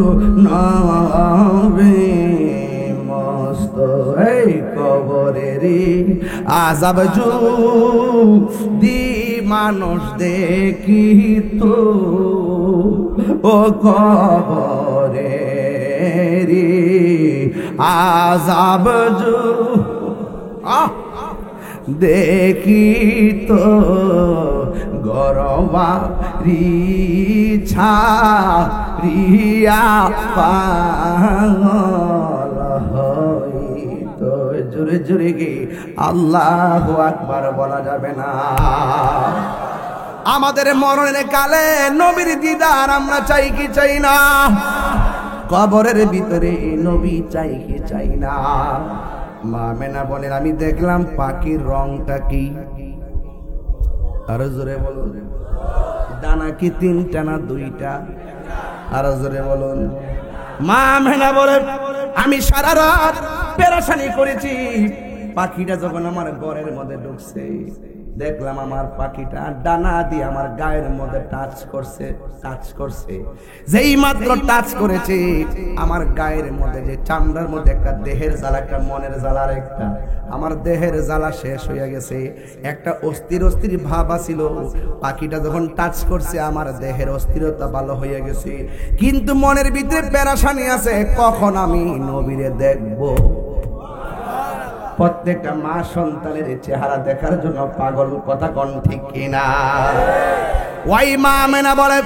নবী মুস্তাফা। এই কবরেরই আযাব যদি মানুষ দেখি তো ও কবরে রে আযাব দেখি তো গরবারি ছাড়িয়া পাগল হইতো। জোরে জোরে গে আল্লাহু আকবার বলা যাবে না। আমাদের মরণের কালে নবীর দিদার আমরা চাই কি চাই না? কবরের ভিতরে নবী চাই কি চাই না? মা আমেনা বলেন আমি দেখলাম পাখির রংটা কি? আরো জোরে বলুন। ডানা কি তিনটা না দুইটা? আরো জোরে বলুন। মা আমেনা বলেন আমি সারা রাত পেরেশানি করেছি, পাখিটা যখন আমার ঘরের মধ্যে ঢুকছে দেখলাম আমার পাখিটা ডানা দিয়ে আমার গায়ের মধ্যে টাচ করছে। যেই মাত্র টাচ করেছে আমার গায়ের মধ্যে যে চামড়ার মধ্যে একটা দেহের জ্বালা, একটা মনের জ্বালা, আর একটা আমার দেহের জ্বালা শেষ হয়ে গেছে। একটা অস্থির ভাব ছিল। পাখিটা যখন টাচ করছে আমার দেহের অস্থিরতা ভালো হয়ে গেছে, কিন্তু মনের ভিতরে পেরেশানি আছে, কখন আমি নবীরে দেখবো। প্রত্যেকটা মা সন্তানের চেহারা দেখার জন্য পাগল, কথা কোন ঠিক কিনা? ওই মা আমেনা বলে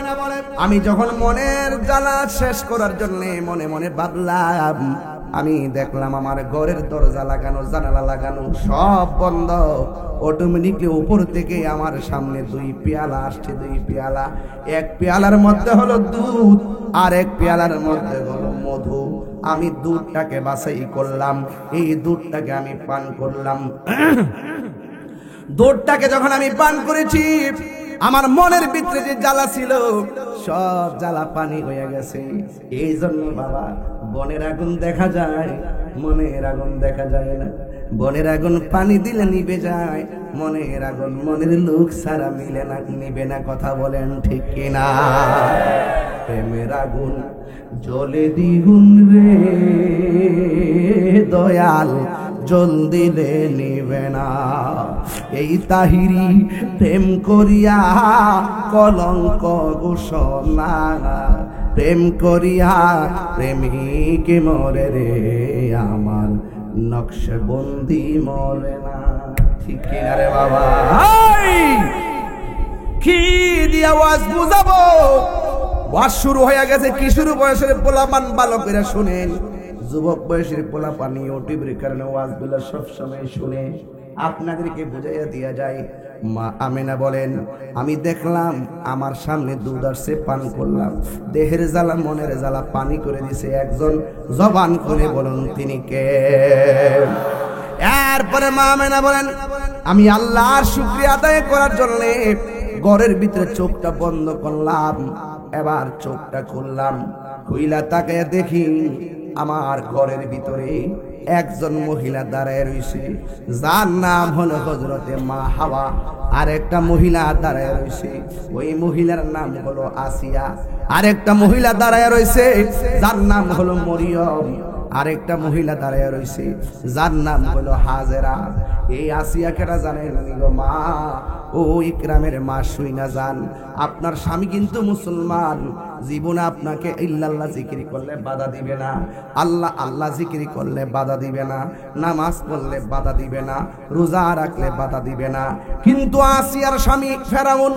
আমি যখন মনের জ্বালা শেষ করার জন্য মনে মনে ভাবলাম, আমি দেখলাম আমার ঘরের দরজা লাগানো, জানালা লাগানো সব বন্ধ। অটোমেটিকলি উপর থেকে আমার সামনে দুই পেয়ালা আসছে, দুই পেয়ালা। এক পেয়ালার মধ্যে হলো দুধ আর এক পেয়ালার মধ্যে হলো মধু। আমি দুধটাকে বাছাই করলাম, এই দুধটাকে আমি পান করলাম। দুধটাকে যখন আমি পান করেছি আমার মনের ভিতরে যে জ্বালা ছিল সব জ্বালা পানি হয়ে গেছে। এই জন্য বাবা বনের আগুন দেখা যায়, মনের আগুন দেখা যায় না। বনের আগুন পানি দিলে নিভে যায়, মনের আগুন মনের লোক ছাড়া মিলে না, নিবে না। কথা বলেন ঠিক কিনা? প্রেমের আগুন জ্বলে দ্বিগুণ রে দয়াল, জল দিলে নিবে না। এই তাহিরি প্রেম করিয়া কলঙ্ক ঘোষণা, প্রেম করিয়া প্রেমিক মরে রে আমার নকশবন্দি মরে না। ঠিক কিনা রে বাবা? কি দিয়ে আওয়াজ বুঝাবো? ওয়াজ শুরু হয়ে গেছে। কিশোর বয়সের পোলাপান ভালো করে শুনেন। যুবক বয়সের পোলাপান ইউটিউবের কারণে ওয়াজগুলো সবসময় শুনে আপনাদেরকে বুঝাইয়া দিয়া যায়। মা আমেনা বলেন আমি দেখলাম আমার সামনে দুধ আসছে, পান করলাম, দেহের জ্বালা মনের জ্বালা পানি করে দিছে। একজন জবান করে বলুন তিনি কে? এরপরে মা আমেনা বলেন আমি আল্লাহর শুকরিয়া আদায় করার জন্য ঘরের ভিতরে চোখটা বন্ধ করলাম, এবার চোখটা খুললাম। খুইলা তাকায় দেখি আমার ঘরের ভিতরে একজন মহিলা দাঁড়ায় রয়েছে, যার নাম হলো হযরতে মা হাওয়া। আর একটা মহিলা দাঁড়ায় রয়েছে, ওই মহিলার নাম হলো আসিয়া। আর একটা মহিলা দাঁড়ায় রয়েছে যার নাম হলো মরিয়ম। আরেকটা মহিলা দাঁড়ায় রয়েছে যার নাম হলো হাজেরা। এই আসিয়া কেটা জানেন গো মা? ও ইকরামের মা শুইনা যান, আপনার স্বামী কিন্তু মুসলমান, জীবনে আপনাকে ইল্লাল্লাহ জিকির করলে বাধা দিবে না, আল্লাহ আল্লাহ জিকির করলে বাধা দিবে না, নামাজ পড়লে বাধা দিবে না, রোজা রাখলে বাধা দিবে না। কিন্তু আসিয়ার স্বামী ফেরাউন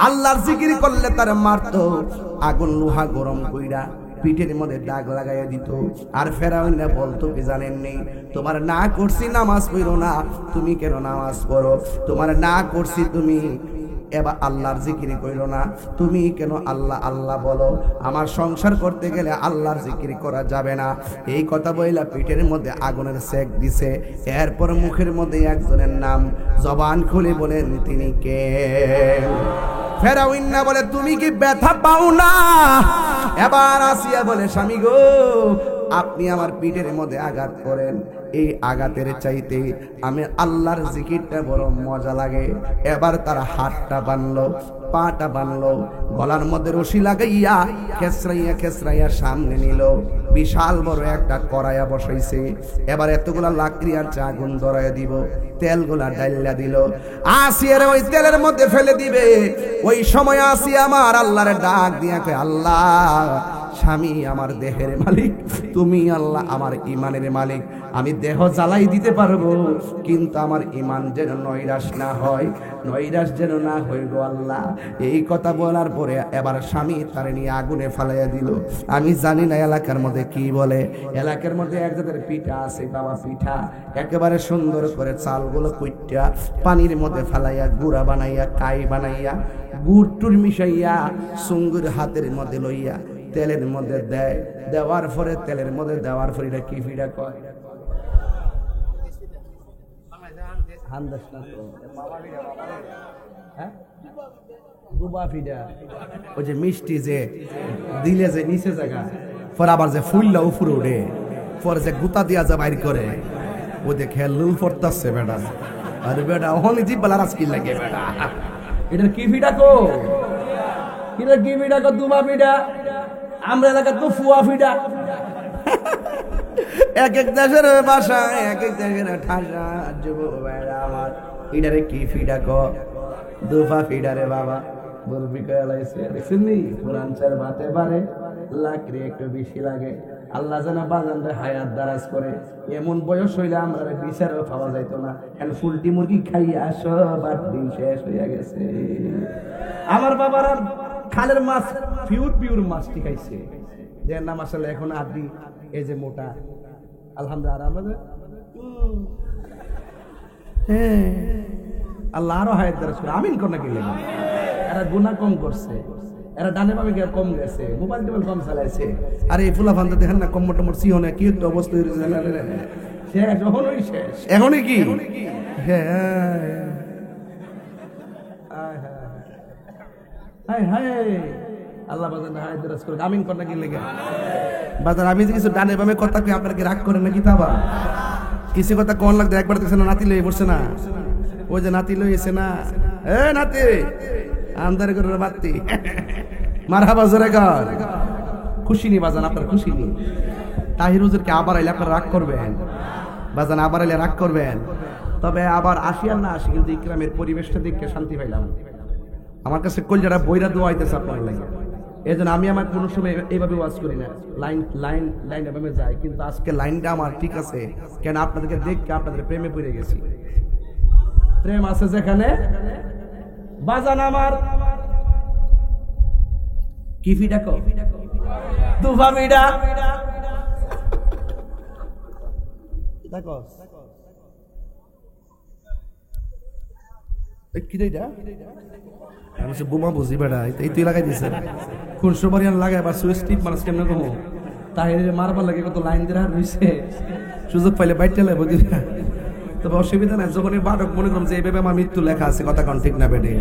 আল্লাহর জিকির করলে তার মারতো, আগুন লোহা গরম কইরা পিঠের মধ্যে দাগ লাগাইয়া দিত। আর ফেরাউন বলতো কি জানেননি? তোমার না করছি নামাজ পড়ো না, তুমি কেন নামাজ পড়ো? তোমার না করছি তুমি এবার আল্লাহর জিকির কইরো না, তুমি কেন আল্লাহ আল্লাহ বলো? আমার সংসার করতে গেলে আল্লাহর জিকির করা যাবে না। এই কথা বইলা পিঠের মধ্যে আগুনের সেক দিছে। এরপর মুখের মধ্যে একজনের নাম জবান খুলে বলেন তিনি কে? ফেরাউন না বলে তুমি কি ব্যথা পাও না? এবার আসিয়া বলে স্বামী গো আপনি আমার পিঠের মধ্যে আঘাত করেন, এই আঘাতের চাইতে আমি আল্লাহর জিকিরটা বড় মজা লাগে। এবার তারা হাতটা বানলো, পাটা বানলো, গলার মধ্যে রশি লাগাইয়া খেসরাইয়া খেসরাইয়া সামনে নিল। বিশাল বড় একটা কড়াইয়া বসাইছে। এবার এতগুলা লাকড়ি আর আগুন ধরাইয়া দিব। তেলগুলা ডাইলা দিল, আসিয়ারে ওই তেলের মধ্যে ফেলে দিবে। ওই সময় আসিয়া আমার আল্লাহরে ডাক দিয়া কয়, আল্লাহ, স্বামী আমার দেহের মালিক, তুমি আল্লাহ আমার ইমানের মালিক। আমি দেহ জ্বালাই দিতে পারবো, কিন্তু আমার ইমান যেন নৈরাশ না হয়, নৈরাশ যেন না হয় গো আল্লাহ। এই কথা বলার পরে এবার স্বামী তারে নিয়ে আগুনে ফালাইয়া দিল। আমি জানি না এলাকার মধ্যে কি বলে, এলাকার মধ্যে এক জাতের পিঠা আছে বাবা, পিঠা একেবারে সুন্দর করে চালগুলো কুইটা পানির মধ্যে ফালাইয়া গুড়া বানাইয়া কাই বানাইয়া গুড় টুর মিশাইয়া সুঙ্গুর হাতের মধ্যে লইয়া তেলের মধ্যে দেয়। দেওয়ার পরে তেলের মধ্যে দেওয়ার পরে এটা কি পিঠা কয়? দুবা পিঠা। ওই যে মিষ্টি যে দিলে যে নিচে জায়গা, পরে আবার যে ফুললা উপরে উঠে, পরে যে গুতা দিয়া যা বাইর করে, ও যে খেলুল পড়তাছে বেটা। আর বেটা ওখানে জিভ বালার আজকি লাগে বেটা। এটা কি পিঠা কো? এটা কি পিঠা কো? দুবা পিঠা। আমরা এলাকা তো ফুয়া পিঠা। এক এক দেশের ভাষা, এক এক দেশের ঠাসা। যুবক ভাইরা আমার, এটারে কি পিঠা কো? দুবা পিঠা রে বাবা। বলবি কয়ালাইছে দেখছেন নি, কোরআন চার ভাতে পারে, লাকড়ি একটু বেশি লাগে। আল্লাহ যেন বাজানরে হায়াত দারাজ করে। এমন বয়স হইলে আমরা বিচারও পাওয়া যাইতো না। এখন ফুলটি মুরগি খাইয়া সব আর দিন শেষ হইয়া গেছে। আমার বাবারা খালের মাছ, পিওর পিওর মাছটি খাইছে, যে নাম আসলে এখন আদি এই যে মোটা। আলহামদুলিল্লাহ আমাদের আল্লাহ আরো হায়াত দারাজ করে। আমিন কর না কি লেগে, এরা গুনাহ কম করছে, এরা ডানে বামে কম গেছে, মোবাইল টোবাইল কম চালাইছে। আর এই ফুলা ফান্দা দেখেন না, কম মোটামুটি সিহনে কি একটা অবস্থা হয়েছে শেষ, এখনই শেষ, এখনই কি আল্লাহ বাজার হায়াত দারাজ করে। আমিন কর না কি লেগে বাজার। আমি যে কিছু ডানে বামে কথা কই, আপনারা কি রাগ করেন নাকি? তাবা কিছু কথা কোন লাগবে, একবার দেখছে না নাতি লই পড়ছে না, ওই যে নাতি লই এসে না, এ নাতি আন্দারে করে বাতি মারহাবা জোরে গান। খুশি নি বাজান? আপনার খুশি নি? তাহির হুজুরকে আবার আইলে আপনারা রাগ করবেন বাজান? আবার আইলে রাগ করবেন? তবে আবার আসি আর না আসি, কিন্তু ইকরামের পরিবেশটা দেখে শান্তি পাইলাম। আমার কাছে কলজারা বইরা দোয়া হইতেছে আপনার লাগে। এই জন্য আমি আমার কোনো সময় এইভাবে ওয়াজ করি না, লাইন লাইন লাইন এভাবে যাই। কিন্তু আজকে লাইনটা আমার ঠিক আছে, কেন আপনাদেরকে দেখে আপনাদের প্রেমে পড়ে গেছি। প্রেম আছে যেখানে বাজান আমার। কি ফিডা কো? দুফা মিডা দেখো কি দেইটা আমি সে বোমা বুঝি বেড়া। এই তুই লাগাই দিছে কোন সবারিয়ান লাগাই বা সুইচ টিপ মানুষ কেমন কমো তাহিরে মারবার লাগে, কত লাইন দিয়ে রয়েছে, সুযোগ পাইলে বাইটটা লাগবো। তবে অসুবিধা নাই, যখন বাটক মনে করলাম যে এইভাবে আমার মৃত্যু লেখা আছে, কথা কন ঠিক না বেটে?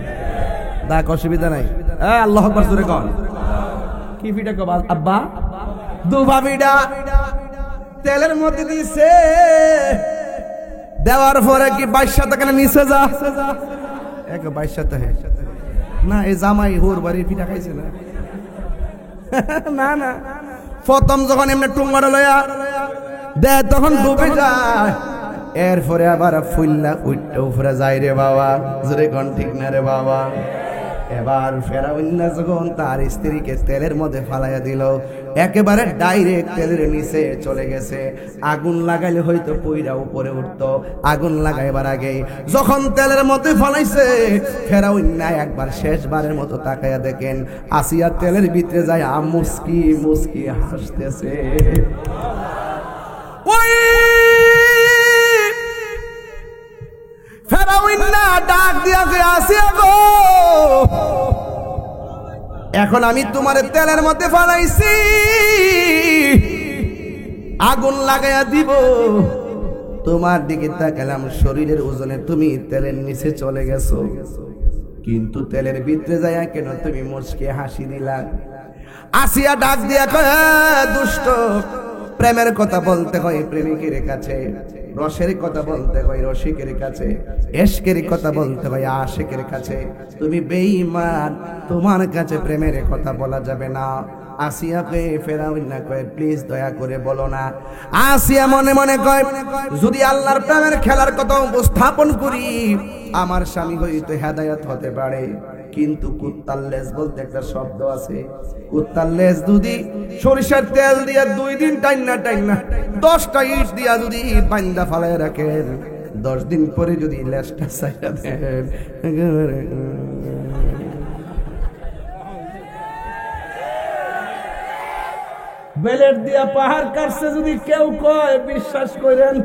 দেখ অসুবিধা নাই। আল্লাহ আকবার জোরে কন। কি পিঠা কো আব্বা? দুবা পিঠা তেলের মধ্যে দিছে, দেওয়ার পরে কি 22 টাকা নিচে যা এক 22 টাকা না, এই জামাই হোর বাড়ির পিঠা খাইছে না? না না, প্রথম যখন এমনি টুঙ্গাটা লয়া দে তখন ডুবে যায়, এরপরে আবার ফুল্লা উঠতে উপরে যায় রে বাবা। জোরে কোন ঠিক না রে বাবা? এবার ফেরাউন যখন তার স্ত্রীকে তেলের মধ্যে ফালাইয়া দিল, একেবারে ডাইরেক্ট তেলের নিচে চলে গেছে। আগুন লাগাইলে হয়তো পইরা উপরে উঠতো, আগুন লাগাইবার আগে যখন তেলের মধ্যে ফালাইছে, ফেরাউন একবার শেষবারের মতো তাকাইয়া দেখেন আসিয়া তেলের ভিতরে যায় মুস্কি মুস্কি হাসতেছে। ওই ফেরাউন ডাক দিয়া আসিয়া গো, এখন আমি তোমার তেলের মধ্যে ফালাইছি, আগুন লাগাইয়া দিব। তোমার দিকে তাকালাম, শরীরের ওজনে তুমি তেলের নিচে চলে গেছো, কিন্তু তেলের ভিতরে যায় কেন তুমি মুচকে হাসি দিলা? আসিয়া ডাক দিয়া কয়, দুষ্ট, প্রেমের কথা বলতে হয় প্রেমিকের কাছে, রসের কথা বলতে হয় রসিকের কাছে, এশকের কথা বলতে হয় আশিকের কাছে। তুমি বেঈমান, তোমার কাছে প্রেমের কথা বলা যাবে না। আসিয়াকে ফেরাউন না কয় প্লিজ দয়া করে বলো না। আসিয়া মনে মনে কয় যদি আল্লাহর প্রেমের খেলার কথা উপস্থাপন করি আমার স্বামী হইতে হেদায়েত হতে পারে। কিন্তু কুত্তার লেজ বলতে একটা শব্দ আছে, কুত্তার লেজ যদি সরিষার তেল দিয়ে 2 দিন টাইনা 10টা ইট দিয়া যদি বান্দা ফালায় রাখেন 10 দিন পরে যদি লেজটা ছাইড়া দেন বেলেট দিয়া পাহাড় কাটছে যদি কেউ কয় বিশ্বাস করেন।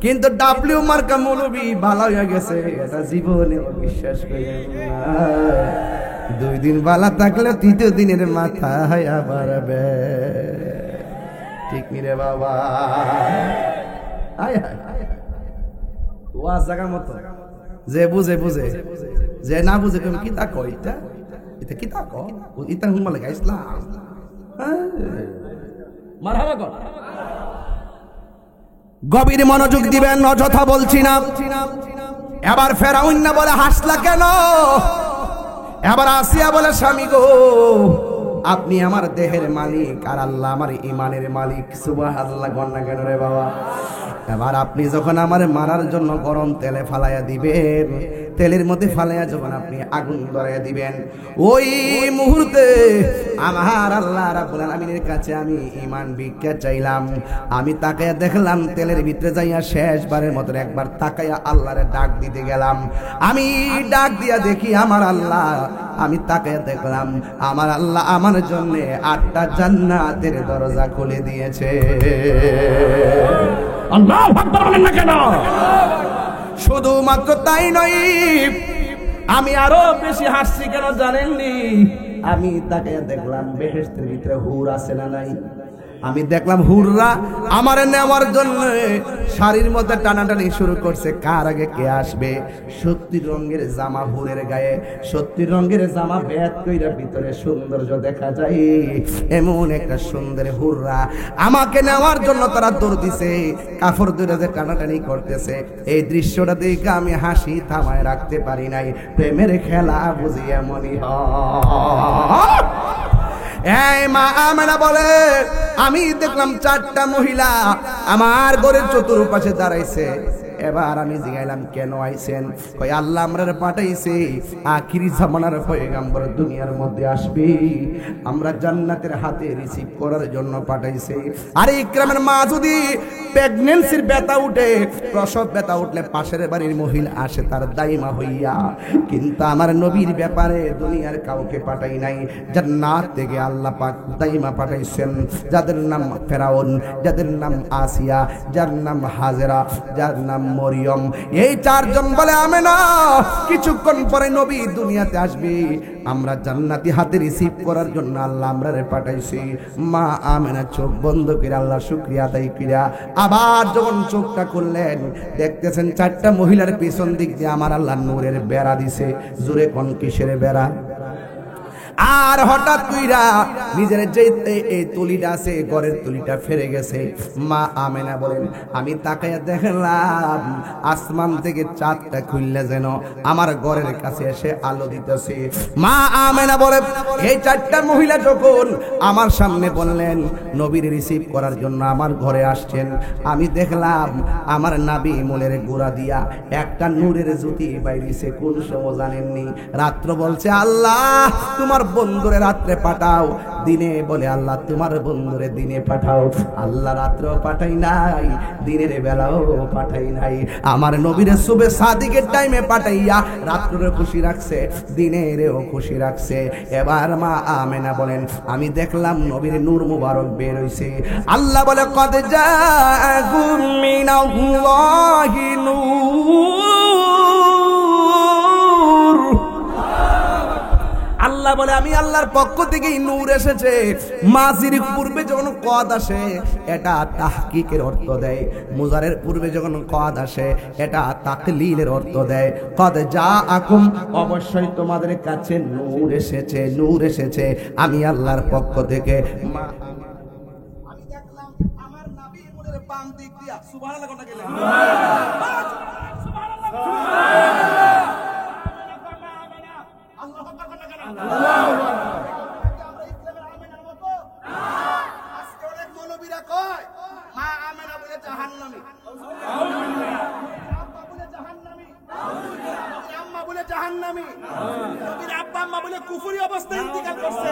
কিন্তু ডাব্লিউ মার্কা মৌলবী ভালো হয়ে গেছে, এটা জীবনে বিশ্বাস করেন না। 2 দিন বালা থাকলে 3য় দিনের মাথায় আবার ঠিক নি রে বাবা? আয় ওয়াজ জায়গা মতো যে বুঝে বুঝে, যে না বুঝে তুমি কি তা কয়, এটা কি তা কয়, এটা হুমা লেখা ইসলাম। গভীর মনোযোগ দিবেন, অযথা বলছি না। এবার ফেরাউন না বলে হাসলা কেন? এবার আসিয়া বলে স্বামী গো আপনি আমার দেহের মালিক আর আল্লাহ আমার ইমানের মালিক। সুবহানাল্লাহ গন্না কেন রে বাবা? এবার আপনি যখন আমার মারার জন্য গরম তেলে ফালাইয়া দিবেন, তেলের মধ্যে ফালাইয়া যখন আপনি আগুন ধরাইয়া দিবেন, ওই মুহূর্তে আমার আল্লাহ রাব্বুল আলামিনের কাছে আমি ঈমান ভিক্ষা চাইলাম। আমি তাকায়া দেখলাম তেলের ভিতরে যাইয়া শেষবারের মতো একবার তাকায়া আল্লাহরে ডাক দিতে গেলাম। আমি ডাক দিয়া দেখি আমার আল্লাহ, আমি তাকায়া দেখলাম আমার আল্লাহ আমার জন্য 8টা জান্নাতের দরজা খুলে দিয়েছে। আল্লাহু আকবার বলেন না কেন? শুধুমাত্র তাই নয়, আমি আরো বেশি হাসছি কেন জানেননি? আমি তাকে দেখলাম বেহেশতের ভিতরে হুর আছে না নাই? আমি দেখলাম হুররা আমার নেওয়ার জন্য শাড়ির মধ্যে টানাটানি শুরু করছে। কার আগে কে আসবে? 70 রঙের জামা হুরের গায়ে, 70 রঙের জামা বেদ কইরা ভিতরে সৌন্দর্য দেখা যায়। এমন একটা সুন্দর হুররা আমাকে নেওয়ার জন্য তারা দৌড় দিছে, কাপড় ধরে যে টানাটানি করতেছে। এই দৃশ্যটা দেখে আমি হাসি থামায় রাখতে পারি নাই। প্রেমের খেলা বুঝি এমনই হয়। এই মা আমেনা বলে আমি দেখলাম 4টা মহিলা আমার ঘরের চতুর্পাশে দাঁড়াইছে। এবার আমি জিগাইলাম কেন আইছেন? কই আল্লাহ আমরারে পাঠাইছে আখিরি জামানার পয়গম্বর দুনিয়ার মধ্যে আসবে, আমরা জান্নাতের হাতে রিসিভ করার জন্য পাঠাইছে। আরে ইকরামের মা যদি প্রেগন্যান্সির ব্যথা উঠে, প্রসব ব্যথা উঠলে পাশের বাড়ির মহিলা আসে তার দাইমা হইয়া, কিন্তু আমার নবীর ব্যাপারে দুনিয়ার কাউকে পাঠাই নাই। জান্নাত থেকে আল্লাহ পাক দাইমা পাঠাইছেন, যাদের নাম ফেরাউন, যাদের নাম আসিয়া, যার নাম হাজেরা, যার নাম মরিয়ম। এই 4 জন বলে আমেনা কিছুক্ষণ পরে নবী দুনিয়াতে আসবে, আমরা জান্নাতি হাতে রিসিভ করার জন্য আল্লাহ আমরারে পাঠাইছি। মা আমেনা চোখ বন্ধ করে আল্লাহ শুকরিয়া আদায় কইরা আবার যখন চোখটা খুললেন দেখতেছেন 4টা মহিলার পিছন দিক দিয়ে আমার আল্লাহ নূরের বেড়া দিছে। জোরে কোন কিসের বেড়া? আর হঠাৎ কইরা নিজের যে এই তুলিটা আছে ঘরের তুলিটা ফেরে গেছে। মা আমেনা বলেন আমি তাকায়া দেখলাম আসমান থেকে চাঁদটা খুললে যেন আমার ঘরের কাছে এসে আলো দিতেছে। মা আমেনা বলে এই 4টা মহিলা যখন আমার সামনে বললেন নবীর রিসিভ করার জন্য আমার ঘরে আসছেন, আমি দেখলাম আমার নাবি মূলের গোড়া দিয়া একটা নূরের জ্যোতি বাইরেছে। কোন সময় জানেননি? রাত্র বলছে আল্লাহ তোমার বন্ধুরে রাত্রে পাঠাও, দিনে বলে আল্লাহ তোমার বন্ধুরে দিনে পাঠাও। আল্লাহ রাত্রেও পাঠাই নাই, দিনের বেলাও পাঠাই নাই। আমার নবীরে সুবে সাদিকের টাইমে পাঠাইয়া রাত্রে খুশি রাখছে, দিনেরও খুশি রাখছে। এবার মা আমেনা বলেন আমি দেখলাম নবীর নূর মুবারক বের হইছে। আল্লাহ বলে কদ জাআকুম মিনাল্লাহি নূর। আল্লাহ বলে আমি আল্লাহর পক্ষ থেকে নূর এসেছে। মাজির পূর্বে যখন কদ আসে এটা তাহকিকের অর্থ দেয়, মুজারের পূর্বে যখন কদ আসে এটা তাকলিলের অর্থ দেয়। কদ জাআকুম অবশ্যই তোমাদের কাছে নূর এসেছে, নূর এসেছে আমি আল্লাহর পক্ষ থেকে। আমি দেখলাম আমার নবী নূরের বাম দিক দিয়া সুবহানাল্লাহ কোনটা গেলেন কুফরি অবস্থায় ইন্তিকাল করছে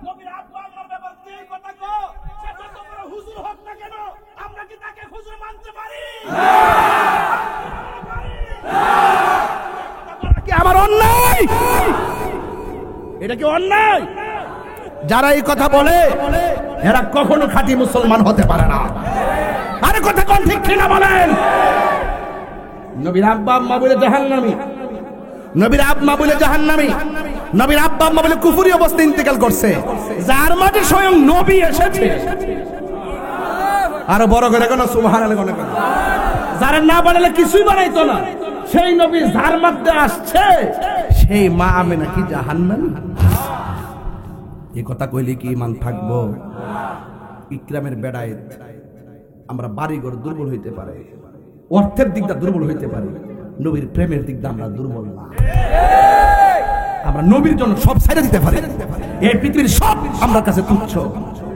নবীর আব্বা আম্মার ব্যাপারে যে কথা কো সেটা তো বড় হুজুর হোক না কেন আমরা কি তাকে হুজুর মানতে পারি কি আমার অন্যায় এটা কি অন্যায় যারা এই কথা বলে এরা কখনো খাঁটি মুসলমান হতে পারে না আরে কথা কোন ঠিক কিনা বলেন নবীর আব্বা আম্মা বলে জাহান্নামী নবীর আব্বা বলে জাহান্নামী নবীর আব্বা আম্মা বলে কুফরি অবস্থায় ইন্তেকাল করছে যার মাঝে স্বয়ং নবী এসেছে আরো বড় করে কোন সুবহানাল্লাহ কোন যারা না বানালে কিছুই বানাইতো না সেই নবী যার মধ্যে আসছে সেই মা আমেনা কি জাহান্নামী এই কথা কইলে কি ঈমান থাকবো ইকরামের বেড়ায় আমরা বাড়িঘর দুর্বল হইতে পারে অর্থের দিকটা দুর্বল হইতে পারে নবীর প্রেমের দিকটা আমরা দুর্বল না আমরা নবীর জন্য সব ছাইড়া দিতে পারি এই পৃথিবীর সব আমার কাছে তুচ্ছ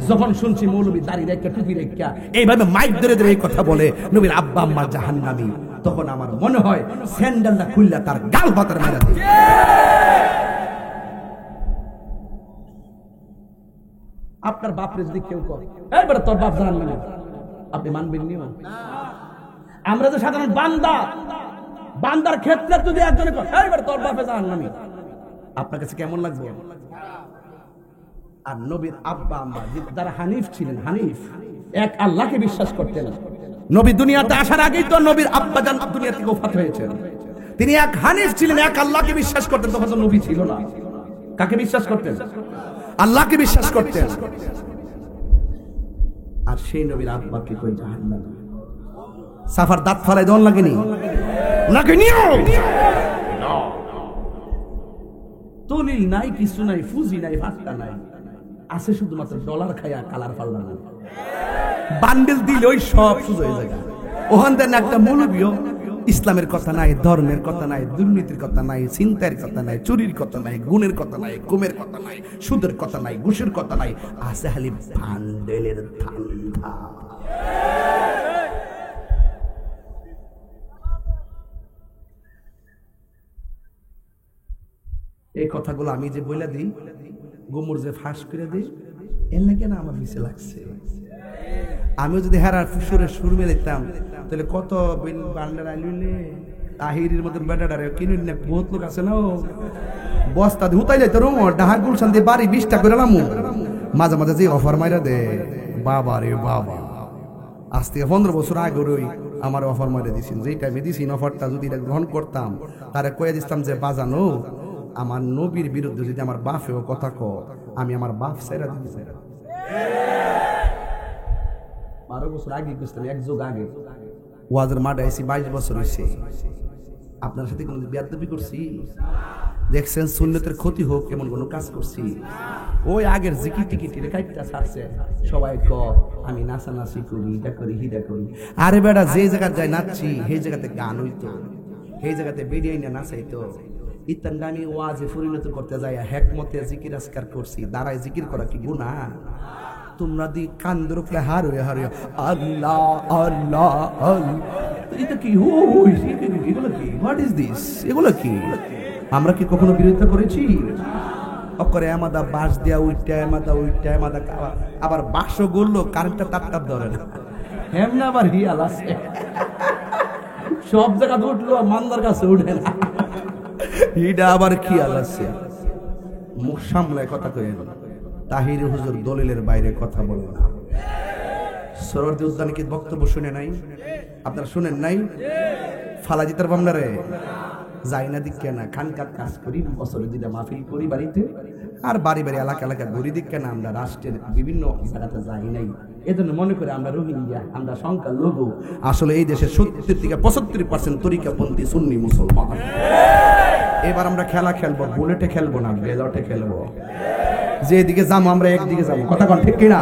যখন শুনছি মৌলবী দাঁড়িয়ে রেখা টুপি রেখা এইভাবে মাইক ধরে ধরে এই কথা বলে নবীর আব্বা আম্মা জাহান্নামী তখন আমার মনে হয় স্যান্ডেলটা খুললা তার গাল পাতার মেরে দেয় আপনার বাপরে যদি কেউ করে এইবারে তোর বাপ জাহান্নামী না আপনি মানবেন নি আমরা তো সাধারণ বান্দার ক্ষেত্রে যদি একজনে কয় এইবারে তোর বাপে জাহান্নামী আপনার কাছে কেমন লাগবে আর নবীর আব্বা আম্মা যারা হানিফ ছিলেন হানিফ এক আল্লাহকে বিশ্বাস করতেন নবী দুনিয়াতে আসার আগেই তো নবীর আব্বা জান দুনিয়া থেকে ওফাত হয়েছেন তিনি এক হানিফ ছিলেন এক আল্লাহকে বিশ্বাস করতেন তখন তো নবী ছিল না কাকে বিশ্বাস করতেন আল্লাহকে বিশ্বাস করতেন আর সেই নবীর আব্বাকে কই জাহান্নাম সাফার দাঁত ফালাই দন লাগেনি নাকি নিও দলিল নাই কিছু নাই ফুজি নাই ভাট্টা নাই আছে শুধুমাত্র ডলার খায়া কালার পাল্লা না বান্ডেল দিলে ওই সব সুযোগ হয়ে যায় ওখান থেকে একটা মৌলবীও ইসলামের কথা নাই ধর্মের কথা নাই দুর্নীতির কথা নাই চিন্তার কথা নাই চুরির কথা নাই গুণের কথা নাই গুমের কথা নাই সুদের কথা নাই ঘুষের কথা নাই আছে খালি বান্ডেলের ধান্দা এই কথাগুলো আমি যে বইলা দিই গোমর যে ফাঁস করে দিই এর লাগে না আমার মিশে লাগছে আমিও যদি হেরার ফুসুরে সুর মেলাইতাম তাহলে কত বান্ডার আইলে তাহিরের মতন বেটাডারে কিনুন না বহুত লোক আছে না বস্তা দিয়ে হুতাই যাইতো রো ডাহা গুলশান দিয়ে বাড়ি 20টা করে নাম মাঝে মাঝে যে অফার মাইরা দে বাবা রে বাবা আজ থেকে 15 বছর আগে রই আমার অফার মাইরা দিছেন যেই টাইমে দিছেন অফারটা যদি এটা গ্রহণ করতাম তারে কয়ে দিতাম যে বাজানো আমার নবীর বিরুদ্ধে যদি আমার বাপেও কথা ক আমি আমার বাপ ছেড়ে দিতে চাই 12 বছর আগে বুঝতাম এক যুগ আগে ওয়াজের মাঠে আইছি 22 বছর হইছে আপনার সাথে কোনো বেয়াদবি করছি দেখছেন সুন্নতের ক্ষতি হোক এমন কোনো কাজ করছি ওই আগের জিকির টিকিটের কাইটটা ছাড়ছে সবাই ক আমি নাচানাচি করি এটা করি হিডা করি আরে বেটা যে জায়গা যায় নাচছি সেই জায়গাতে গান হইতো সেই জায়গাতে বেরিয়ে না নাচাইতো ইত্যাদি আমি ওয়াজে পরিণত করতে যাই হেকমতে জিকির আজকার করছি দাঁড়ায় জিকির করা কি গুনাহ তোমরা দি কান ধরে হার হয়ে আল্লাহ আল্লাহ এটা কি এগুলো কি হোয়াট ইজ দিস এগুলো কি আমরা কি কখনো বিরোধিতা করেছি অকরে আমাদা বাঁশ দেয়া উইটা আমাদা আবার বাঁশও গড়লো কারেন্টটা টাপ ধরে না হেমনা আবার হিয়াল আছে সব জায়গা উঠলো মান্দার কাছে উঠে না এটা আবার খেয়াল আছে মুখ সামলায় কথা কয়ে তাহির হুজুর দলিলের বাইরে কথা বলে না সরোয়ার্দী উদ্যানে কি বক্তব্য শুনে নাই আপনারা শুনেন নাই ফালাজিতার বামনারে যাই না দিক কেনা খানকার কাজ করি বছরে 2টা মাহফিল করি বাড়িতে আর বাড়ি বাড়ি এলাকা ঘুরি দিক কেনা আমরা রাষ্ট্রের বিভিন্ন জায়গাতে যাই নাই এজন্য মনে করে আমরা রোহিঙ্গা আমরা সংখ্যালঘু আসলে এই দেশে 70 থেকে 75% তরিকাপন্থী সুন্নি মুসলমান এবার আমরা খেলা খেলবো বুলেটে খেলবো না বেলটে খেলবো যেদিকে যাবো আমরা একদিকে যাবো কথা কোন ঠিক কিনা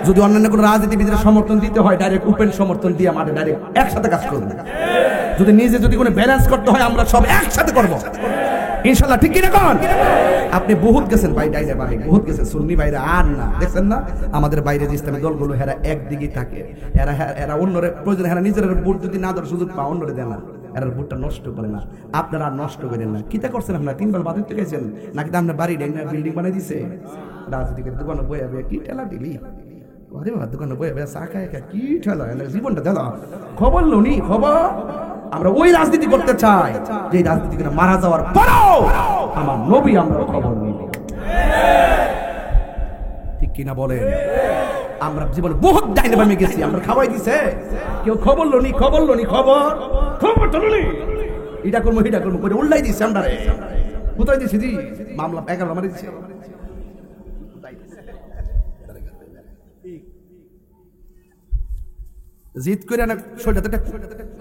যদি অন্যান্য কোনো রাজনীতিবিদের সমর্থন দিতে হয় ডাইরেক্ট ওপেন সমর্থন দিয়ে মাঠে ডাইরেক্ট একসাথে কাজ করবো। যদি নিজে যদি কোনো ব্যালেন্স করতে হয় আমরা সব একসাথে করবো ইনশাল্লাহ, ঠিক কিনা কোন? আপনি বহুত গেছেন ভাই, ডাইরে ভাই বহুত গেছেন, সুন্নি ভাইরা আর না দেখছেন না আমাদের বাইরে যে ইসলামী দলগুলো হেরা একদিকে থাকে, এরা অন্যরে প্রয়োজন, হেরা নিজের ভোট যদি না দেওয়ার সুযোগ পা অন্যরে দেয় না, এরা ভোটটা নষ্ট করে না। আপনারা নষ্ট করেন না। কিতা করছেন আপনারা? 3 বার বাতিল গেছেন নাকি আপনার বাড়ি বিল্ডিং বানাই দিছে? রাজনীতিকের দোকানে বইয়া কি ঠেলা দিলি, আরে বাবা দোকানে বইয়া চা খায় কি ঠেলা, জীবনটা দিল খবর লোনি খবর। আমরা ওই রাজনীতি করতে চাই যে রাজনীতি করে মারা যাওয়ার পরেও আমার নবী আমরা খবর নিব, ঠিক কিনা বলেন? আমরা জীবনে বহুত ডাইনে বামে গেছি, আমরা খাওয়াই দিছে কেউ খবর লোনি খবর লোনি খবর খবর তো লোনি, এটা করবো এটা করবো করে উল্লাই দিছে আমরা কোথায় দিছি দি মামলা 11 মারি দিছে। জিদ করে না শরীরটা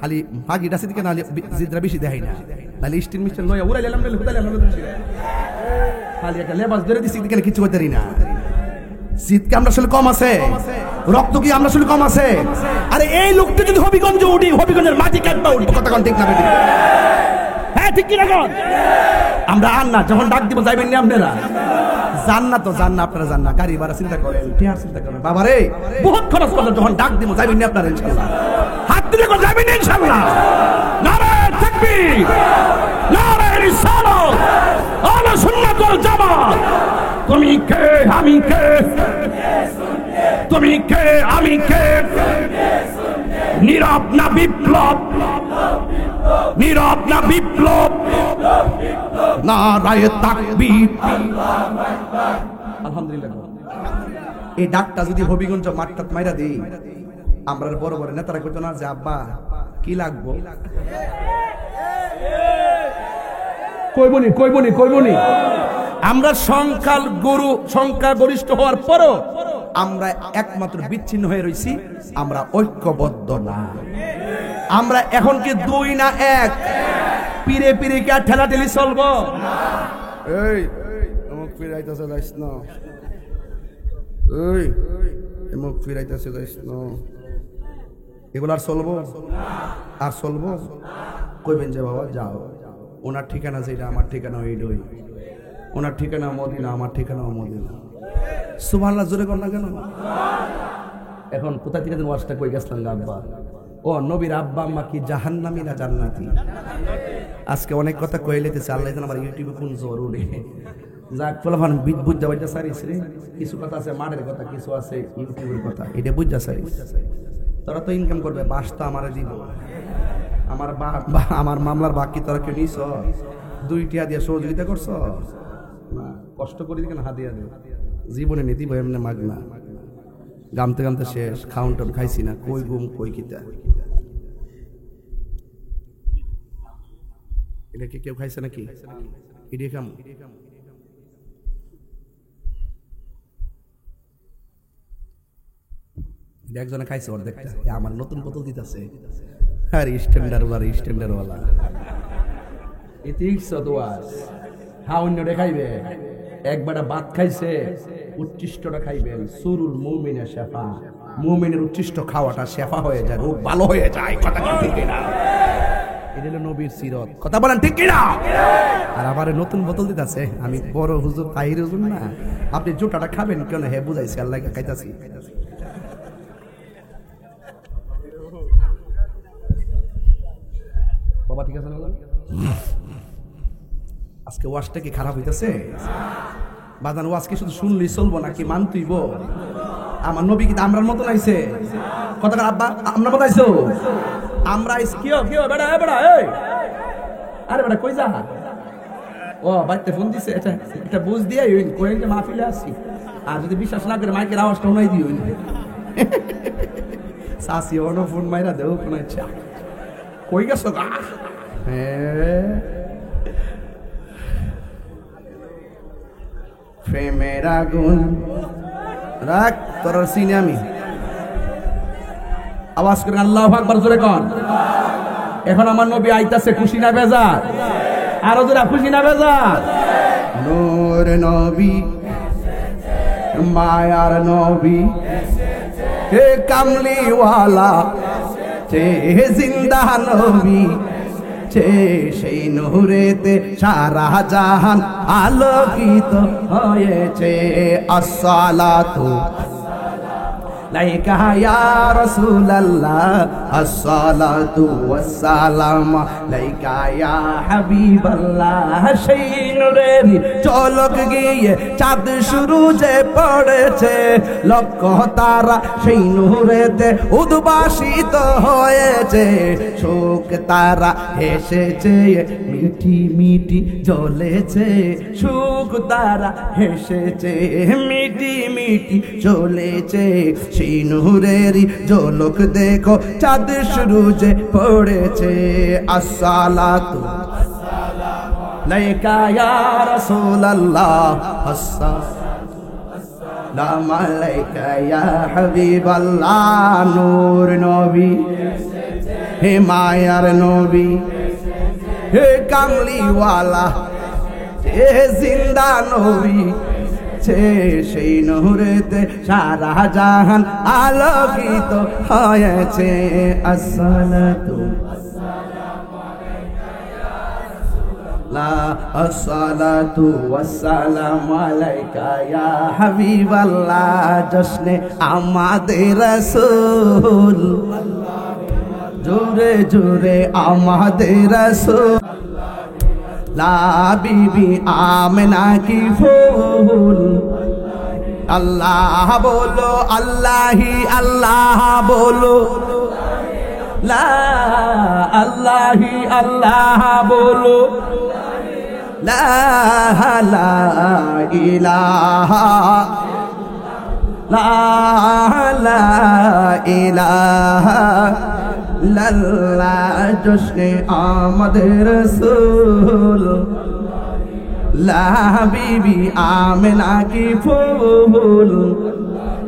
খালি ভাগিটা সেদিকে না জিদরা বেশি দেখাই না, তাহলে স্টিল মিস্টার লয়া উড়াই লেলাম রে হুদাইলাম খালি একটা লেবাস ধরে দিছি দিকে কিছু করতে পারি না। জিদকে আমরা আসলে কম আছে, রক্ত কি আমরা আসলে কম আছে? আরে এই লোকটা যদি হবিগঞ্জ উঠি, হবিগঞ্জের মাটি কাটবা উঠবো, কথা কোন ঠিক না বেটি? হ্যাঁ ঠিক কি না কোন? আমরা আর না যখন ডাক দিব যাইবেন না আপনারা? জান্নাত তো জান্নাত, আপনারা জান্নাত গাড়ি ভাড়া চিন্তা করেন, টিয়ার চিন্তা করেন, বাবা রে বহুত খরচ করলে যখন ডাক দিব যাইবেন না আপনারা ইনশাআল্লাহ? হাত দিলে কোন যাইবেন না ইনশাআল্লাহ? নারে তাকবীর, নারে রিসালাত, আহলে সুন্নাত ওয়াল জামাত। তুমি কে আমি কে, তুমি কে আমি কে, নীরব না বিপ্লব, নীরব না বিপ্লব, নারায়ে তাকবীর। আলহামদুলিল্লাহ। এই ডাকটা যদি হবিগঞ্জ মাঠটা মাইরা দেই, আমরা বড় বড় নেতারা কইতো না যে আব্বা কি লাগবো, কইবনি কইবনি কইবনি। আমরা সংখ্যা গরিষ্ঠ হওয়ার পরও আমরা একমাত্র বিচ্ছিন্ন হয়ে রয়েছি, আমরা ঐক্যবদ্ধ না। আমরা এখন কি 2 না 1? পিরে পিরে কি আর ঠেলা ঠেলি চলবো? এই অমুক ফিরাইতেছে যাইস না, এই অমুক ফিরাইতেছে যাইস না, এগুলো আর চলবো? আর চলবো? কইবেন যে বাবা যাও, ওনার ঠিকানা যেটা আমার ঠিকানা ওইটাই, ওনার ঠিকানা মদিনা আমার ঠিকানাও মদিনা। সুবহানাল্লাহ জোরে কর না কেন? এখন কোথা থেকে ওয়াজটা কই গেছিলাম আব্বা? ও নবীর আব্বা আম্মা কি জাহান্নামী না জান্নাতি? আজকে অনেক কথা কই লইতেছে, আল্লাহ জানে আমার ইউটিউবে কোন জরুরি যাক ফলাফান বুঝা বাইটা সারিস রে। কিছু কথা আছে মাঠের কথা, কিছু আছে ইউটিউবের কথা, এটা বুঝা সারিস। তোরা তো ইনকাম করবে, বাস তো আমারে দিব, আমার মামলার বাকি তোরা কেউ নিছ? 2 টিয়া দিয়ে সহযোগিতা করছ না, কষ্ট করে দিকে হাত দিয়া দে, জীবনে নীতি বই এমনি মাগ না, গামতে গামতে শেষ, খাউন টাউন খাইছি না, কই গুম কই কিতা। এটা কি কেউ খাইছে নাকি? এটা খাম এটা একজনে খাইছে অর্ধেকটা, আমার নতুন বোতল দিতেছে। আর স্ট্যান্ডার্ডওয়ালা ইতিহাস দোয়াস হাউন্যটা খাইবে, একবারটা ভাত খাইছে, উচ্ছিষ্টটা খাইবেন। সুরুল মুমিনে শেফা, মুমিনের উচ্ছিষ্ট খাওয়াটা শেফা হয়ে যায়, রোগ ভালো হয়ে যায়। কথা ঠিক কিনা? এটা হলো নবীর সিরত, কথা বলেন ঠিক কিনা? আর আবার নতুন বোতল দিতেছে, আমি বড় হুজুর তাহির হুজুর না, আপনি জোটাটা খাবেন কেন? হে বুঝাইছি আল্লাহ খাইতাছি। বাবা ঠিক আছে না? আজকে ওয়াজটা কি খারাপ হইতেছে? বাদান ওয়াজ কি শুধু শুনলেই চলবো নাকি মানতেইব? আমার নবী কি আমরার মতো নাইছে? কথা আব্বা আমরা মতো আইছো? আমরা কেউ বেড়া বেড়া এই আরে বেড়া কই যা? ও বাড়িতে ফোন দিছে, এটা বুঝ দিয়ে কই যে মাহফিলে আসছি। আর যদি বিশ্বাস না করে মাইকের আওয়াজটা শোনাই দিও। সাসি ওনো ফোন মাইরা দেও কোন ইচ্ছা কই গেছো? প্রেমের আগুন রাখ তোর সিনে আমি আওয়াজ করে আল্লাহু আকবার জোরে কর। এখন আমার নবী আইতাছে, খুশি না বেজার? আরো জোরে খুশি না বেজার? নূর নবী মায়ার নবী হে কামলিওয়ালা চে জিন্দা নবী চে সেই নূরেতে সারা জাহান আলোকিত হয়েছে আসসালাতু লাইকা ইয়া রাসূলুল্লাহ আসসালাতু ওয়াসসালাম লাইকা ইয়া হাবিবাল্লাহ সেই নূরের ঝলক গিয়ে চাঁদ সূরজে পড়েছে লক্ষ তারা সেই নূরেতে উদ্ভাসিত হয়েছে শোক তারা হেসেছে মিঠি মিঠি জ্বলেছে সুখ তারা হেসেছে মিঠি মিঠি জ্বলেছে সেই নূরেরই ঝলক দেখো চাঁদ সূরজে পড়েছে আসসালাতু লাইকা ইয়া রাসূলুল্লাহ আসসালামু আলাইকা ইয়া হাবিবাল্লাহ নূর নবী হে মায়ার নবী হে কামলিওয়ালা হে জিন্দা নবী সেই নূরেতে সারা জাহান আলোকিত হয়েছে আসসালাতু আসসালাতু ওয়াসসালামু আলাইকা ইয়া হাবিবাল্লাহ জশ্নে আমাদের রাসূল জোরে জোরে আমাদের রাসূল লা বিবি আমেনা কি ফুল আল্লাহ बोलो अल्लाही अल्लाह बोलो ला अल्लाही अल्लाह बोलो ला ला इलाहा ला ला इलाहा लल्ला जश्ने आमद रसूल ला बीबी आमिना की फूल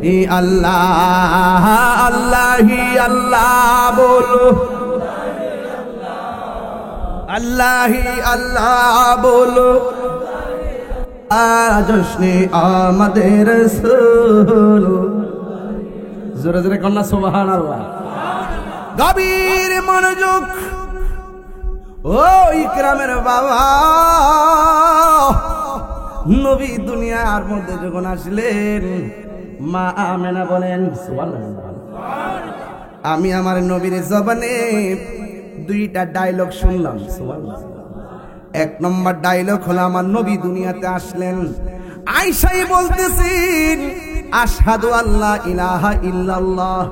ए अल्लाह अल्लाह ही अल्लाह बोलो अल्लाह ही अल्लाह बोलो जश्ने आमद रसूल जोरे जोरे कन्ना सुबहान अल्लाह गभीर मनोयोग ও ইকরামের বাবা নবী দুনিয়ার মধ্যে যখন আসলেন মা আমেনা বলেন সুবহানাল্লাহ আমি আমার নবীর জবানে দুইটা ডায়লগ শুনলাম সুবহানাল্লাহ এক নম্বর ডায়লগ হলো আমার নবী দুনিয়াতে আসলেন আয়েশাই বলতেছেন আশহাদু আল্লা ইলাহা ইল্লাল্লাহ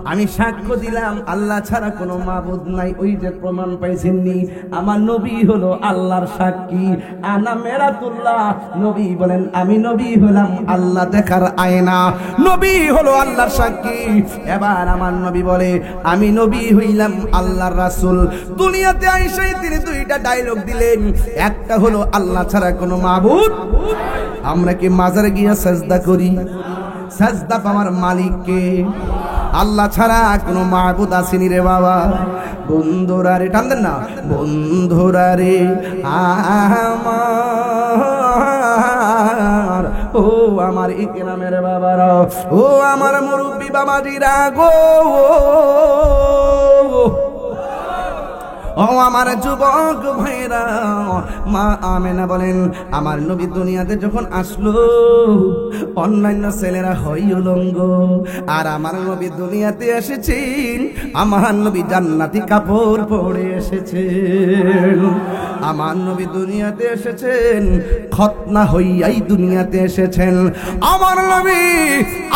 আমি সাক্ষ্য দিলাম আল্লাহ ছাড়া কোনো মাবুদ নাই ওই যে প্রমাণ পাইছেননি আমার নবী হলো আল্লাহর সাক্ষী আনা মেরাতুল্লাহ নবী বলেন আমি নবী হলাম আল্লাহ দেখার আয়না নবী হলো আল্লাহর সাক্ষী এবার আমার নবী বলে আমি নবী হইলাম আল্লাহর রাসূল দুনিয়াতে আইসাই তিনি দুইটা ডায়লগ দিলেন একটা হলো আল্লাহ ছাড়া কোনো মাবুদ আমরা কি মাজারে গিয়ে সাজদা করি সাজদা পাওয়ার মালিককে আল্লাহ ছাড়া কোনো মাবুদ আসেনি রে বাবা বন্ধুরা রে টান দেন না বন্ধুরা রে আমার ও আমার ইকরামের বাবারা ও আমার মুরব্বি বাবাজিরা গো ও আমার যুবক ভাইরা মা আমেনা বলেন আমার নবী দুনিয়াতে যখন আসলো অন্যান্য ছেলেরা হয় উলঙ্গ আর আমার নবী দুনিয়াতে এসেছেন আমার নবী জান্নাতি কাপড় পরে এসেছেন আমার নবী দুনিয়াতে এসেছেন খতনা হইয়াই দুনিয়াতে এসেছেন আমার নবী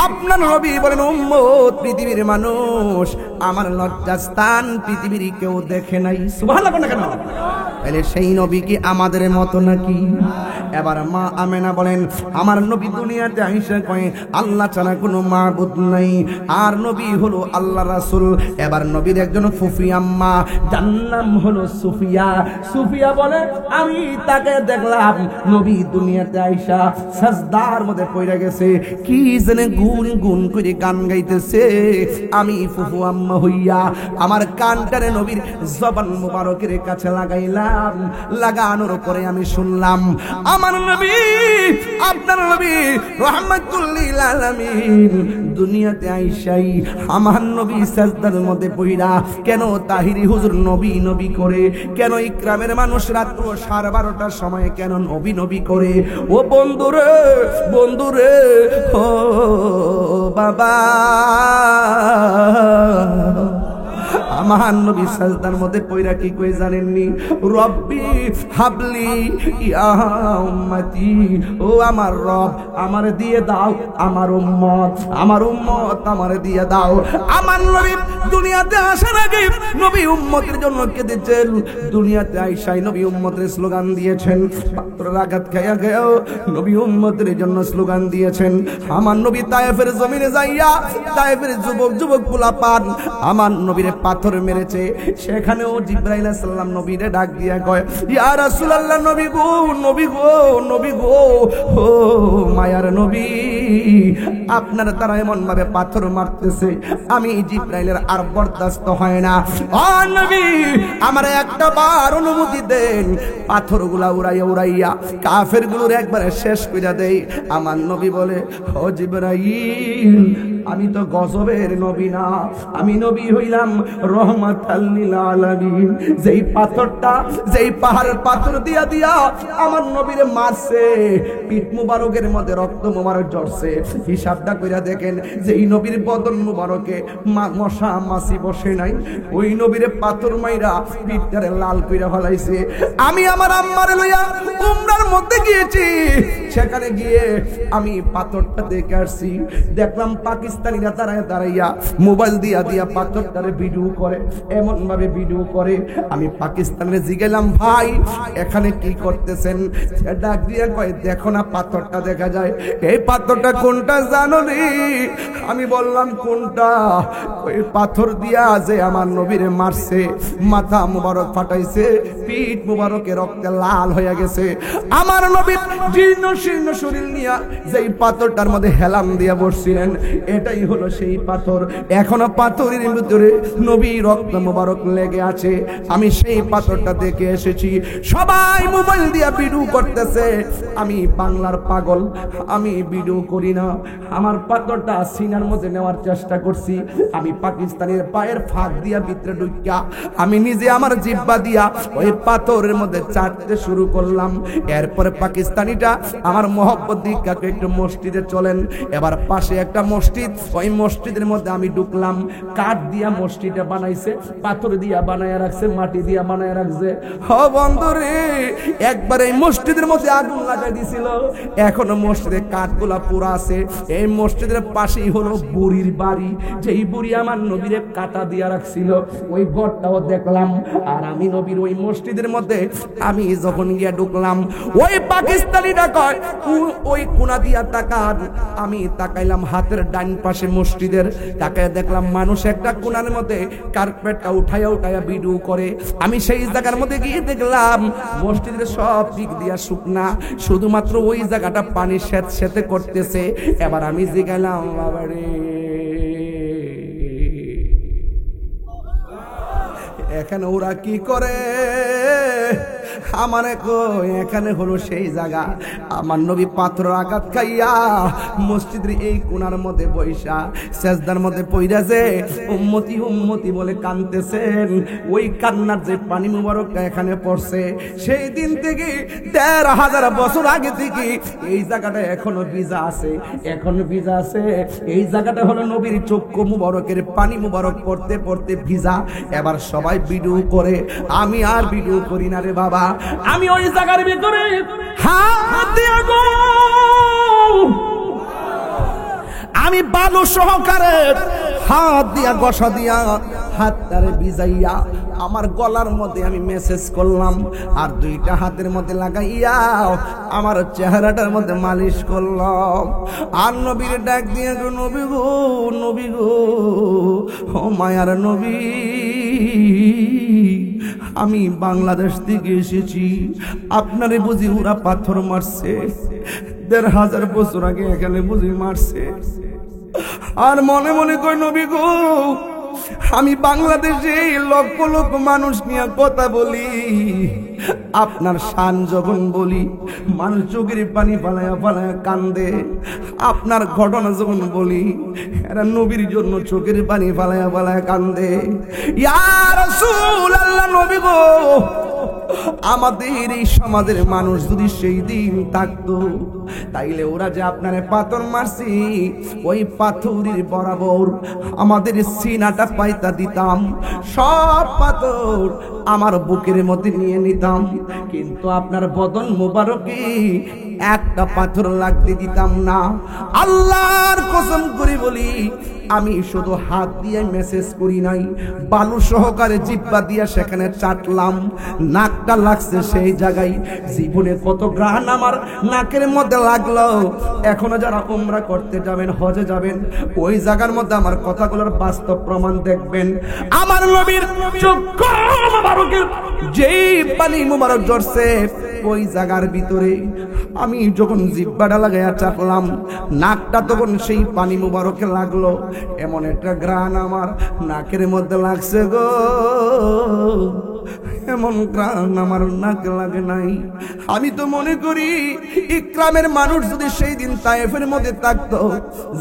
আপনার নবী বলেন উম্মত পৃথিবীর মানুষ আমার লজ্জাস্থান পৃথিবীর কেউ দেখে নাই সুবহানাল্লাহ কেন তাহলে সেই নবী কি আমাদের মতো নাকি এবার মা আমেনা বলেন আমার নবী দুনিয়াতে আইসা কয় আল্লাহ ছাড়া কোনো মাবুদ নাই আর নবী হলো আল্লাহ রাসূল এবার নবীর একজন ফুফি আম্মা যার নাম হলো সুফিয়া সুফিয়া বলে আমি তাকে দেখলাম নবী দুনিয়াতে আইসা সাজদার মধ্যে পড়ে গেছে কি জানে গুন গুন করে গান গাইতেছে আমি ফুফু আম্মা হইয়া আমার কানটারে নবীর জবান মুবারকের কাছে লাগাইলাম লাগানোর পরে আমি শুনলাম আমার আমার নবী আপনার নবী রাহমাতুল লিল আলামিন দুনিয়াতে আইসাই আমার নবী সাজদার মধ্যে পড়া কেন তাহিরি হুজুর নবী নবী করে, কেন ইকরামের মানুষ রাত 12:30টার সময় কেন নবী নবী করে। ও বন্ধুরে বন্ধুরে ও বাবা আমার নবী সাজদার মধ্যে পয়রা কি কই জানেননি? রব্বি হাবলি ইয়া উম্মতি, ও আমার রব আমারে দিয়ে দাও আমার উম্মত আমারে দিয়ে দাও। আমার নবী দুনিয়াতে আসার আগে নবী উম্মতের জন্য কেঁদেছেন, দুনিয়াতে আইসাই নবী উম্মতের স্লোগান দিয়েছেন। পাত্রের আঘাত খাইয়া গেও নবী উম্মতের জন্য স্লোগান দিয়েছেন। আমার নবী তায়েফের জমিনে যাইয়া তায়েফের যুবক পোলাপান আমার নবীর পাথর মেরেছে, সেখানেও জিবরাইল আলাইহিস সালাম নবীরে ডাক দিয়া কয় ইয়া রাসূলুল্লাহ নবী গো নবী গো নবী গো ও মায়ার নবী আপনার দ্বারা এমন ভাবে পাথর মারতেছে আমি জিবরাইলের আর বরদাস্ত হয় না। ও নবী আমার একটা বার অনুমতি দেন, পাথরগুলা উড়াইয়া কাফেরগুলোর একবারে শেষ কইরা দেই। আমার নবী বলে ও জিবরাইল আমি তো গজবের নবী না, আমি নবী হইলাম রহমাতাল লিল আলামিন। যেই পাথরটা যেই পাহাড়ের পাথর দিয়া দিয়া আমার নবীরে মারছে, পিঠ মুবারকের মধ্যে রক্ত মুবারক ঝরছে, হিসাবটা কইরা দেখেন যেই নবীর বদন মুবারকে মশা মাছি বসে নাই, ওই নবীরে পাথর মাইরা পিঠটারে লাল কইরা ফলাইছে। আমি আমার আম্মারে লইয়া উমরার মধ্যে গিয়েছি, সেখানে গিয়ে আমি পাথরটা দেখে আসছি, দেখলাম পাকিস্তানিরা দাঁড়াইয়া মোবাইল দিয়া দিয়া পাথরটারে ভিডিও করে, এমন ভাবে ভিডিও করে। আমি পাকিস্তানের জিগেলাম ভাই এখানে কি করতেছেন? ডাক দিয়ে কয় দেখো না পাথরটা দেখা যায়, এই পাথরটা কোনটা জানো নি? আমি বললাম কোনটা? ওই পাথর দিয়া যে আমার নবীরে মারছে, মাথা মুবারক ফাটাইছে, পিঠ মুবারকে রক্তে লাল হয়ে গেছে। আমার নবী জীর্ণ শীর্ণ শরীর নিয়া যেই পাথরটার মধ্যে হেলাম দিয়া বসছিলেন এটাই হলো সেই পাথর। এখনো পাথরের ভিতরে নবী রক্ত মুবারক লেগে আছে। আমি সেই পাথরটা দেখে এসেছি। সবাই মোবাইল দিয়া ভিডিও করতেছে, আমি বাংলার পাগল, আমি ভিডিও করি না। আমার পাথরটা সিনার মধ্যে নেওয়ার চেষ্টা করছি, আমি পাকিস্তানের পায়ের ফাঁক দিয়া ভিতরে ঢুকিয়া আমি নিজে আমার জিহ্বা দিয়া ওই পাথরের মধ্যে চাটতে শুরু করলাম। এরপরে পাকিস্তানিটা আমার মোহব্বত দিকাকে একটু মসজিদে চলেন, এবার পাশে একটা মসজিদ, ওই মসজিদের মধ্যে আমি ঢুকলাম। কাঠ দিয়া মসজিদটা বানাইছে, পাথর দিয়া বানায় রাখছে, মাটি দিয়া বানায় রাখছে। ও বন্ধুরে একবার এই মসজিদের মধ্যে আগুন লাগাই দিছিল, এখনো মসজিদের কাঠগুলা পুরা আছে। এই মসজিদের পাশেই হলো বুড়ির বাড়ি, যেই বুড়ি আমার নবীরে কাটা দিয়া রাখছিল, ওই ঘরটাও দেখলাম। আর আমি নবীর ওই মসজিদের মধ্যে আমি যখন গিয়া ঢুকলাম, ওই পাকিস্তানিটা কয় ওই কোনা দিয়া তাকান। আমি তাকাইলাম হাতের ডান পাশে মসজিদের, তাকায় দেখলাম মানুষ একটা কোনার মধ্যে কার্পেটটা উঠাইয়া ভিডিও করে। আমি সেই জায়গার মধ্যে গিয়ে দেখলাম মসজিদের সব দিক দিয়া শুকনা, শুধুমাত্র ওই জায়গাটা পানি সেতে করতেছে। এবার আমি জিগাইলাম বাবারে এখানে ওরা কি করে? আমারে কই এখানে হলো সেই জায়গা। আমার নবী পাথর আঘাত খাইয়া মসজিদের এই কোণার মধ্যে বৈশা সেজদার মধ্যে পইরা যে উম্মতি উম্মতি বলে কাঁদতেছেন, ওই কান্নার যে পানি মুবারকটা এখানে পড়ছে, সেই দিন থেকে ১৩,০০০ বছর আগে থেকে এই জায়গাটা এখনো ভিজা আছে, এখনো ভিজা আছে। এই জায়গাটা হলো নবীর চক্ষু মুবারকের পানি মুবারক পড়তে পড়তে ভিজা। এবার সবাই ভিডিও করে, আমি আর ভিডিও করি না রে বাবা। আমি ওই জায়গার ভিতরে হাত দিয়া গো আমি বালু সহকারে হাত দিয়া গসা দিয়া হাতটারে ভিজাইয়া আমার গলার মধ্যে আমি মেসেজ করলাম, আর দুইটা হাতের মধ্যে লাগাইয়া আমার চেহারাটার মধ্যে মালিশ করলাম। আর নবীর ডাক দিয়ে নবী গো নবী গো ও মায়ার নবী, আমি বাংলাদেশ থেকে এসেছি, আপনারে বুঝি ওরা পাথর মারছে, ১৫০০ বছর আগে এখানে বুঝি মারছে। আর মনে মনে কই নবী গো আমি বাংলাদেশে লক্ষ লক্ষ মানুষ নিয়ে কথা বলি, আপনার শান যখন বলি মানুষ চোখের পানি ফালায়া ফালায়া কান্দে। আপনার ঘটনা যখন বলি এরা নবীর জন্য চোখের পানি ফালায়া ফালায়া কান্দে। ইয়া রাসূলুল্লাহ, নবী গো, আমাদের এই সমাজের মানুষ যদি সেই দিন থাকতো তাইলে ওরা যে আপনারে পাথর মারছি ওই পাথরের বরাবর আমাদের সিনাটা পাইতা দিতাম, সব পাথর আমার বুকের মধ্যে নিয়ে নিতাম, কিন্তু আপনার বদন মোবারকে একটা পাথর লাগতে দিতাম না। আল্লাহর কসম করে বলি, আমি শুধু হাত দিয়ে মেসেজ করি নাই, বালু সহকারে জিব্বা দিয়ে সেখানে চাটলাম, নাকটা লাগছে সেই জায়গায়। জীবনে কত গ্রাণ আমার নাকের মধ্যে লাগলো। এখনো যারা উমরা করতে যাবেন, হজে যাবেন, ওই জায়গার মধ্যে আমার কথাগুলোর বাস্তব প্রমাণ দেখবেন। আমার নবীর চক্ষু মোবারকের যেই পানি মোবারক ঝরছে ওই জায়গার ভিতরে আমি যখন জিব্বাটা লাগাইয়া চাপলাম, নাকটা তখন সেই পানি মোবারকে লাগলো। এমন একটা গ্রাণ আমার নাকের মধ্যে লাগছে গো, এমন গ্রাণ আমার নাকে লাগে নাই। আমি তো মনে করি ইকরামের মানুষ যদি সেই দিন তায়েফের মধ্যে থাকতো,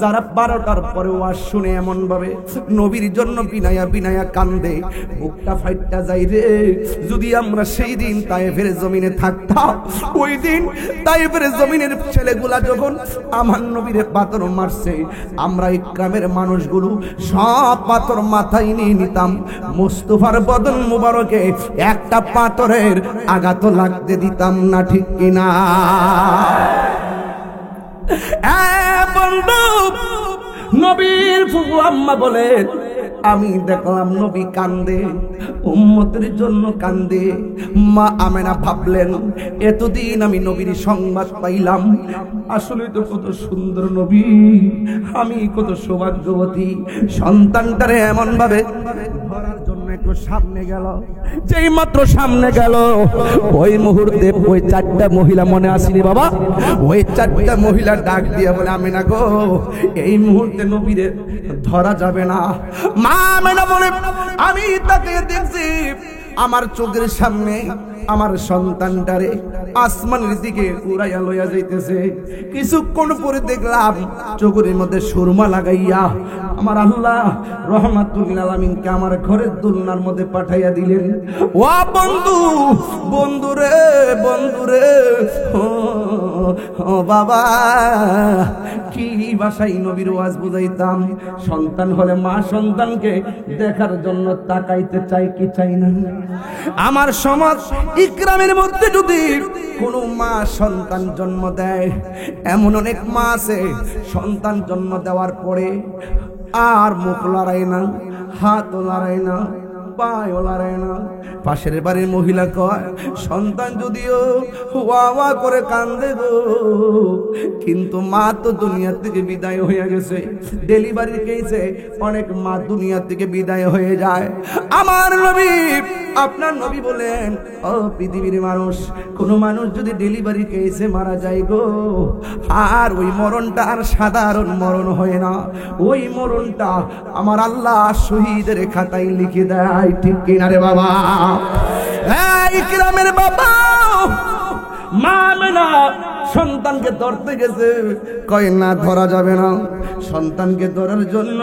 যারা 12টার পরে ওয়াজ শুনে এমন ভাবে নবীর জন্য বিনায়া বিনায়া কান্দে, বুকটা ফাইটটা যাই রে। যদি আমরা সেই দিন তায়েফের জমিনে থাকতাম, ওই দিন তায়েফের জমিনের ছেলেগুলা যখন আমার নবীর পাথর মারছে, আমরা ইকরামের মানুষগুলো সব পাথর মাথায় নিয়ে নিতাম, মুস্তাফার বদন মুবারকে একটা পাথরের আঘাত লাগতে দিতাম না, ঠিক কিনা? বন্ধু, নবীর ফুফু আম্মা বলে আমি দেখলাম নবী কান্দে, উম্মতের জন্য কান্দে। মা আমেনা ভাবলেন এতদিন আমি নবীর সংবাদ পাইলাম, আসলে তো কত সুন্দর নবী, আমি কত সৌভাগ্যবতী। সন্তানটারে এমন ভাবে ধরার জন্য একটু সামনে গেল, যেই মাত্র সামনে গেল ওই মুহূর্তে ওই 4টা মহিলা, মনে আসেনি বাবা, ওই 4টা মহিলা ডাক দিয়ে বলে আমেনা গো, এই মুহূর্তে নবীরে ধরা যাবে না। মা আমেনা বলে আমি তাকে দেখছি আমার চোখের সামনে আমার সন্তানটারে আসমানের দিকে উড়াইয়া লইয়া যাইতেছে। কিছুক্ষণ পরে দেখলাম চোখের মধ্যে সুরমা লাগাইয়া আমার আল্লাহ রহমাতুল আলামিনকে আমার ঘরের দুলনার মধ্যে পাঠাইয়া দিলেন। ও বন্ধু, বন্ধুরে, বন্ধুরে, ও বাবা, কি ভাষায় নবীর ওয়াজ বুঝাইতাম। সন্তান হলে মা সন্তানকে দেখার জন্য তাকাইতে চাই কি চাই না? আমার সমাজ ইকরামের মধ্যে যদি কোনো মা সন্তান জন্ম দেয়, এমন অনেক মা আছে সন্তান জন্ম দেওয়ার পরে আর মুখ লড়াই না, হাতও লড়াই না, পায়ও লড়াই না। পাশের বাড়ির মহিলা কয় সন্তান যদিও ওয়া ওয়া করে কান্দে গো, কিন্তু মা তো দুনিয়া থেকে বিদায় হয়ে গেছে। ডেলিভারির কেসে অনেক মা দুনিয়া থেকে বিদায় হয়ে যায়। আমার নবী, আপনার নবী বলেন ও পৃথিবীর মানুষ, কোন মানুষ যদি ডেলিভারি কেসে মারা যায় গো, আর ওই মরণটা আর সাধারণ মরণ হয় না, ওই মরণটা আমার আল্লাহ শহীদের খাতায় লিখে দেয়, ঠিক কিনা রে বাবা? ইকরামের বাবা মা আমেনা সন্তানকে ধরতে গেছে, কয় না ধরা যাবে না। সন্তানকে ধরার জন্য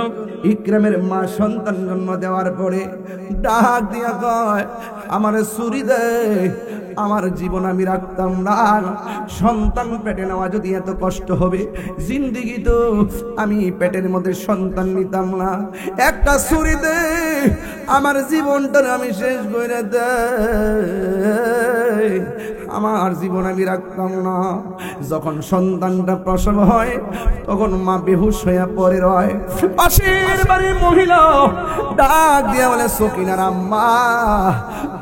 ইকরামের মা সন্তান জন্ম দেওয়ার পরে ডাক দিয়া কয় আমার ছুরি দে, আমার জীবন আমি রাখতাম না। সন্তান পেটে নেওয়া যদি এত কষ্ট হবে, জিন্দিগি তো আমি পেটের মধ্যে সন্তান নিতাম না। একটা ছুরি দে, আমার জীবনটা আমি শেষ করে দে, আমার জীবন আমি রাখতাম না। যখন সন্তানটা প্রসব হয় তখন মা বেহুশ হয়ে পড়ে রয়। পাশের বাড়ির মহিলা ডাক দিয়া বলে সকিনার আম্মা,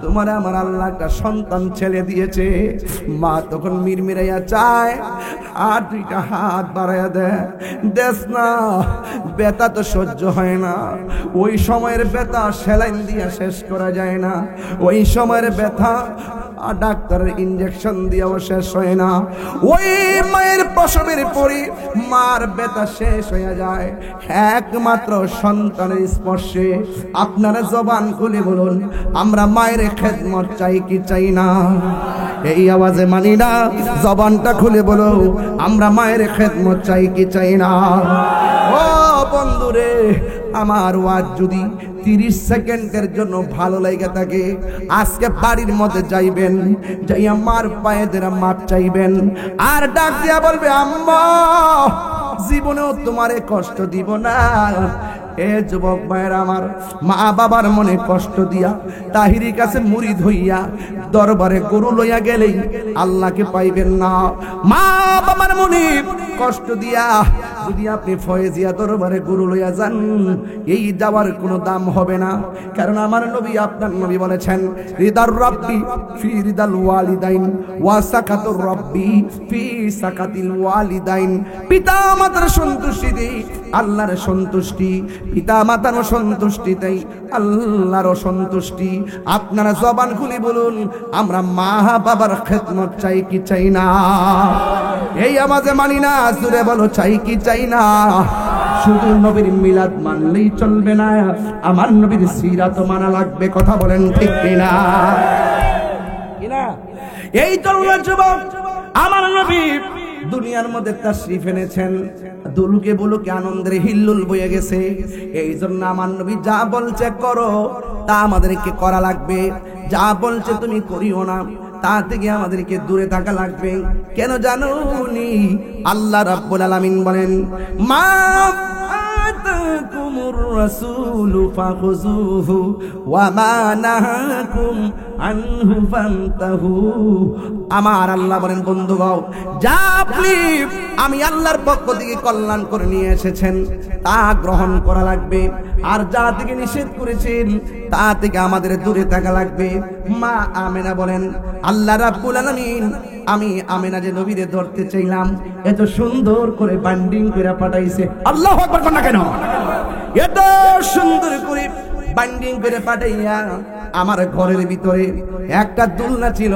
তোমার আমার আল্লাহ একটা সন্তান ছেলে দিয়েছে। মা তখন মিরমিরাইয়া চায় আর 2টা হাত বাড়াইয়া দেয়, দেশ না, ব্যথা তো সহ্য হয় না। ওই সময়ের ব্যথা সেলাইন দিয়া শেষ করা যায় না, ওই সময়ের ব্যথা আর ডাক্তারের ইনজেকশন দিয়েও শেষ হয় না। ওই মায়ের প্রসবের পরে মার ব্যথা শেষ হয়ে যায় একমাত্র সন্তানের স্পর্শে। আপনারা জবান খুলে বলুন, আমরা মায়ের খেদমত চাই কি চাই না? এই আওয়াজে মানি না, জবানটা খুলে বলো, আমরা মায়ের খেদমত চাই কি চাই না? ও বন্ধুরে, আমার ওয়াজ যদি 30 সেকেন্ডের জন্য ভালো লাগে থাকে, আজকে বাড়ির মধ্যে যাইবেন, যাইয়া মার পায়ে ধরে মাপ চাইবেন, আর ডাক দিয়া বলবে, আম্মা জীবনেও তোমারে কষ্ট দিব না। এ যুবক ভাইয়ের আমার, মা বাবার মনে কষ্ট দিয়া তাহিরি কাছে মুরিদ হইয়া দরবারে গরু লইয়া গেলেই আল্লাহকে পাইবেন না। মা বাবার মনে কষ্ট দিয়া যদি আপনি ফয়েজিয়া দরবারে গরু লইয়া যান, এই যাওয়ার কোনো দাম হবে না। কারণ আমার নবী, আপনার নবী বলেছেন, রিদার রাব্বি ফি রিদাল ওয়ালিদাইন ওয়া সাকাতুর রাব্বি ফি সাকাতিল ওয়ালিদাইন। পিতা মাতার সন্তুষ্টি দেই আল্লাহর সন্তুষ্টি, পিতা মাতার সন্তুষ্টি দেই আল্লাহর সন্তুষ্টি। আপনারা জবান খুলে বলুন, আমরা মা বাবার খেদমত চাই কি চাই না? এই আওয়াজে মানি না, জোরে বলো, চাই কি চাই না? শুধু নবীর মিলাদ মানলেই চলবে না, আমার নবীর সিরাত মানা লাগবে। কথা বলেন ঠিক কিনা? এই জন্য যুবক, আমার নবী দুনিয়ার মধ্যে তাশরীফ এনেছেন, দুলুকে বুলুকে আনন্দের হিল্লুল বয়ে গেছে। এই জন্য আমার নবী যা বলছে করো, তা আমাদেরকে করা লাগবে। যা বলছে তুমি করিও না, তা থেকে আমাদেরকে দূরে থাকা লাগবে। কেন জানুনি? আল্লাহ রাব্বুল আলামিন বলেন, মা আতাকুমুর রাসূলু ফাখুযুহু ওয়া মা নাহাকুম আনহু ফান্তাহু। আমার আল্লাহ বলেন, বন্ধুগণ, যা আপনি আমি আল্লাহর পক্ষ থেকে কল্যাণ করে নিয়ে এসেছেন তা গ্রহণ করা লাগবে, আর যা থেকে নিষেধ করেছেন তা থেকে আমাদের দূরে থাকা লাগবে। মা আমেনা বলেন, আল্লাহ রাব্বুল আলামিন আমি আমেনা যে নবীরে ধরতে চাইলাম, এত সুন্দর করে বান্ডিং করে পাঠাইছে। আল্লাহু আকবার কোন না কেন? এত সুন্দর করে বান্ডিং করে পাঠাইয়া আমার ঘরের ভিতরে একটা দুলনা ছিল,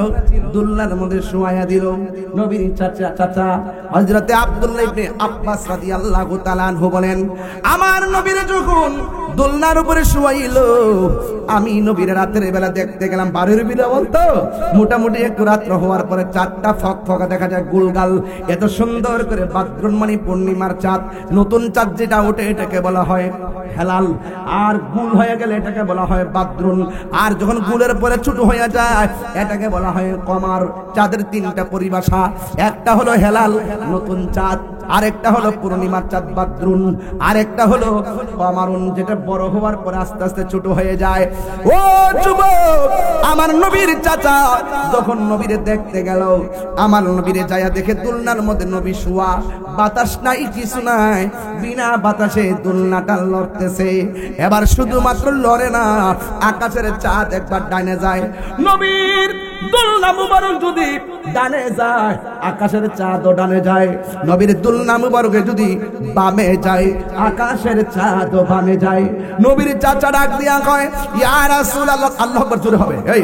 দুলনার মধ্যে শোয়াইয়া দিল নবীর চাচা হযরতে আব্দুল্লাহ ইবনে আব্বাস রাদিয়াল্লাহু তাআলা আনহু বলেন, আমার নবীর যখন দোলনার উপরে শোয়াইলো, আমি নবীর রাতের বেলা দেখতে গেলাম। বাড়ির বিলা বলতো মোটামুটি একটু রাত্র হওয়ার পরে চাঁদটা ফকফকা দেখা যায়, গোলগাল, এত সুন্দর করে বাদরুন মানে পূর্ণিমার চাঁদ। নতুন চাঁদ যেটা ওঠে এটাকে বলা হয় হেলাল, আর গুল হয়ে গেলে এটাকে বলা হয় বাদরুন, আর যখন গুলের পরে ছোট হয়ে যায় এটাকে বলা হয় কমার। চাঁদের তিনটা পরিভাষা, একটা হলো হেলাল নতুন চাঁদ, আরেকটা হলো পূর্ণিমার চাঁদ বাদরুন, আরেকটা হলো কমারুন যেটা বড় হওয়ার পর আস্তে আস্তে ছোট হয়ে যায়। ও যুবক, আমার নবীর চাচা যখন নবীরে দেখতে গেল, আমার নবীরে যায়া দেখে দুলনার মধ্যে নবী শোয়া, বাতাস নাই কিছু নাই, বিনা বাতাসে দুলনাটা লড়তেছে। এবার শুধুমাত্র লড়ে না, আকাশের চাঁদ একবার ডানে যায়, নবীর দুলনা মুবারক যদি ডানে যায় আকাশের চাঁদও ডানে যায়, নবীর দুলনা মুবারকে যদি বামে যায় আকাশের চাঁদও বামে যায়। নবীর চাচা ডাক দিয়া কয়, ইয়া রাসূলুল্লাহ, আল্লাহু আকবার জোরে হবে, এই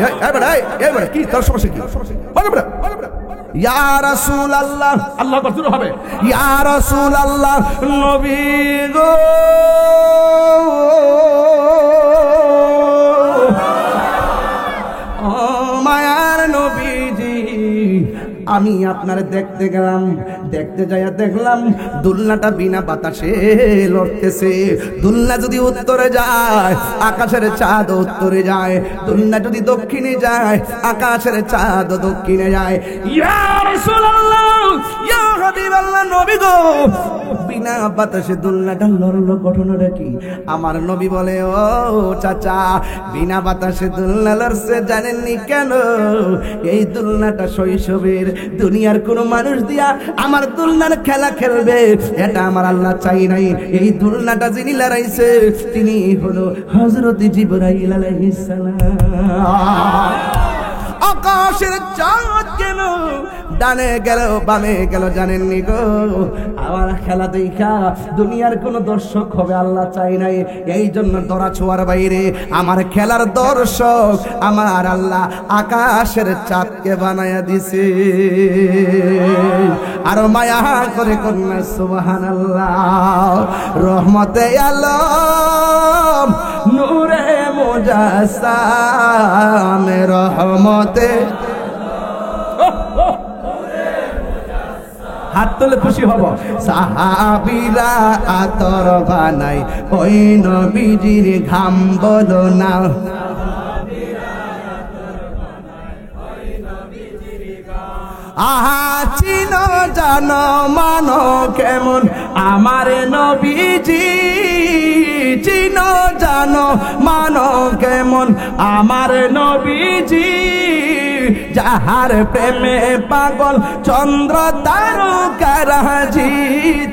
এই কি তোর সমস্যা কি? ইয়া রাসূলুল্লাহ, আল্লাহু আকবার জোরে হবে, ইয়া রাসূলুল্লাহ, নবী গো মায়ার নবীজি, আমি আপনারে দেখতে গেলাম, দেখতে যাইয়া দেখলাম দুলনাটা বিনা বাতাসে লড়তেছে। দুলনা যদি উত্তরে যায় আকাশের চাঁদ উত্তরে যায়, দুলনা যদি দক্ষিণে যায় আকাশের চাঁদ দক্ষিণে যায়। ইয়া রাসূলুল্লাহ, ইয়া হাবিবাল্লাহ, নবী গো, বিনা বাতাসে দুলনাটা লড়লো, ঘটনাটা কি? আমার নবী বলে, ও চাচা, বিনা বাতাসে দুলনা লড়ছে জানেননি কেন? এই দুলনাটা শৈশবের, দুনিয়ার কোন মানুষ দিয়া আমার দুলনার খেলা খেলবে এটা আমার আল্লাহ চাই নাই। এই দুলনাটা যিনি লড়াইছে তিনি হলো হযরত জিবরাইল আলাইহিস সালাম। আকাশের চাঁদ কেন ডানে গেল বামে গেল, জানেননি গো? আমার খেলা দেখা দুনিয়ার কোন দর্শক হবে আল্লাহ চাই নাই। এই জন্য ধরা ছোঁয়ার বাইরে আমার খেলার দর্শক আমার আল্লাহ আকাশের চাঁদকে বানায়া দিছে। আর মায়া করে কন্যা সুবহানাল্লাহ। রহমতে আলম নূরে মুজাসসাম, রহমতে হাত তুলে খুশি হব। সাহাবীরা আতর বানাই ওই নবীজির ঘাম বলো না। আহা চিনো জানো মানো কেমন আমার নবীজি, চিনো জানো মানো কেমন আমার নবীজি, যাহার প্রেমে পাগল চন্দ্র তারকারাজি।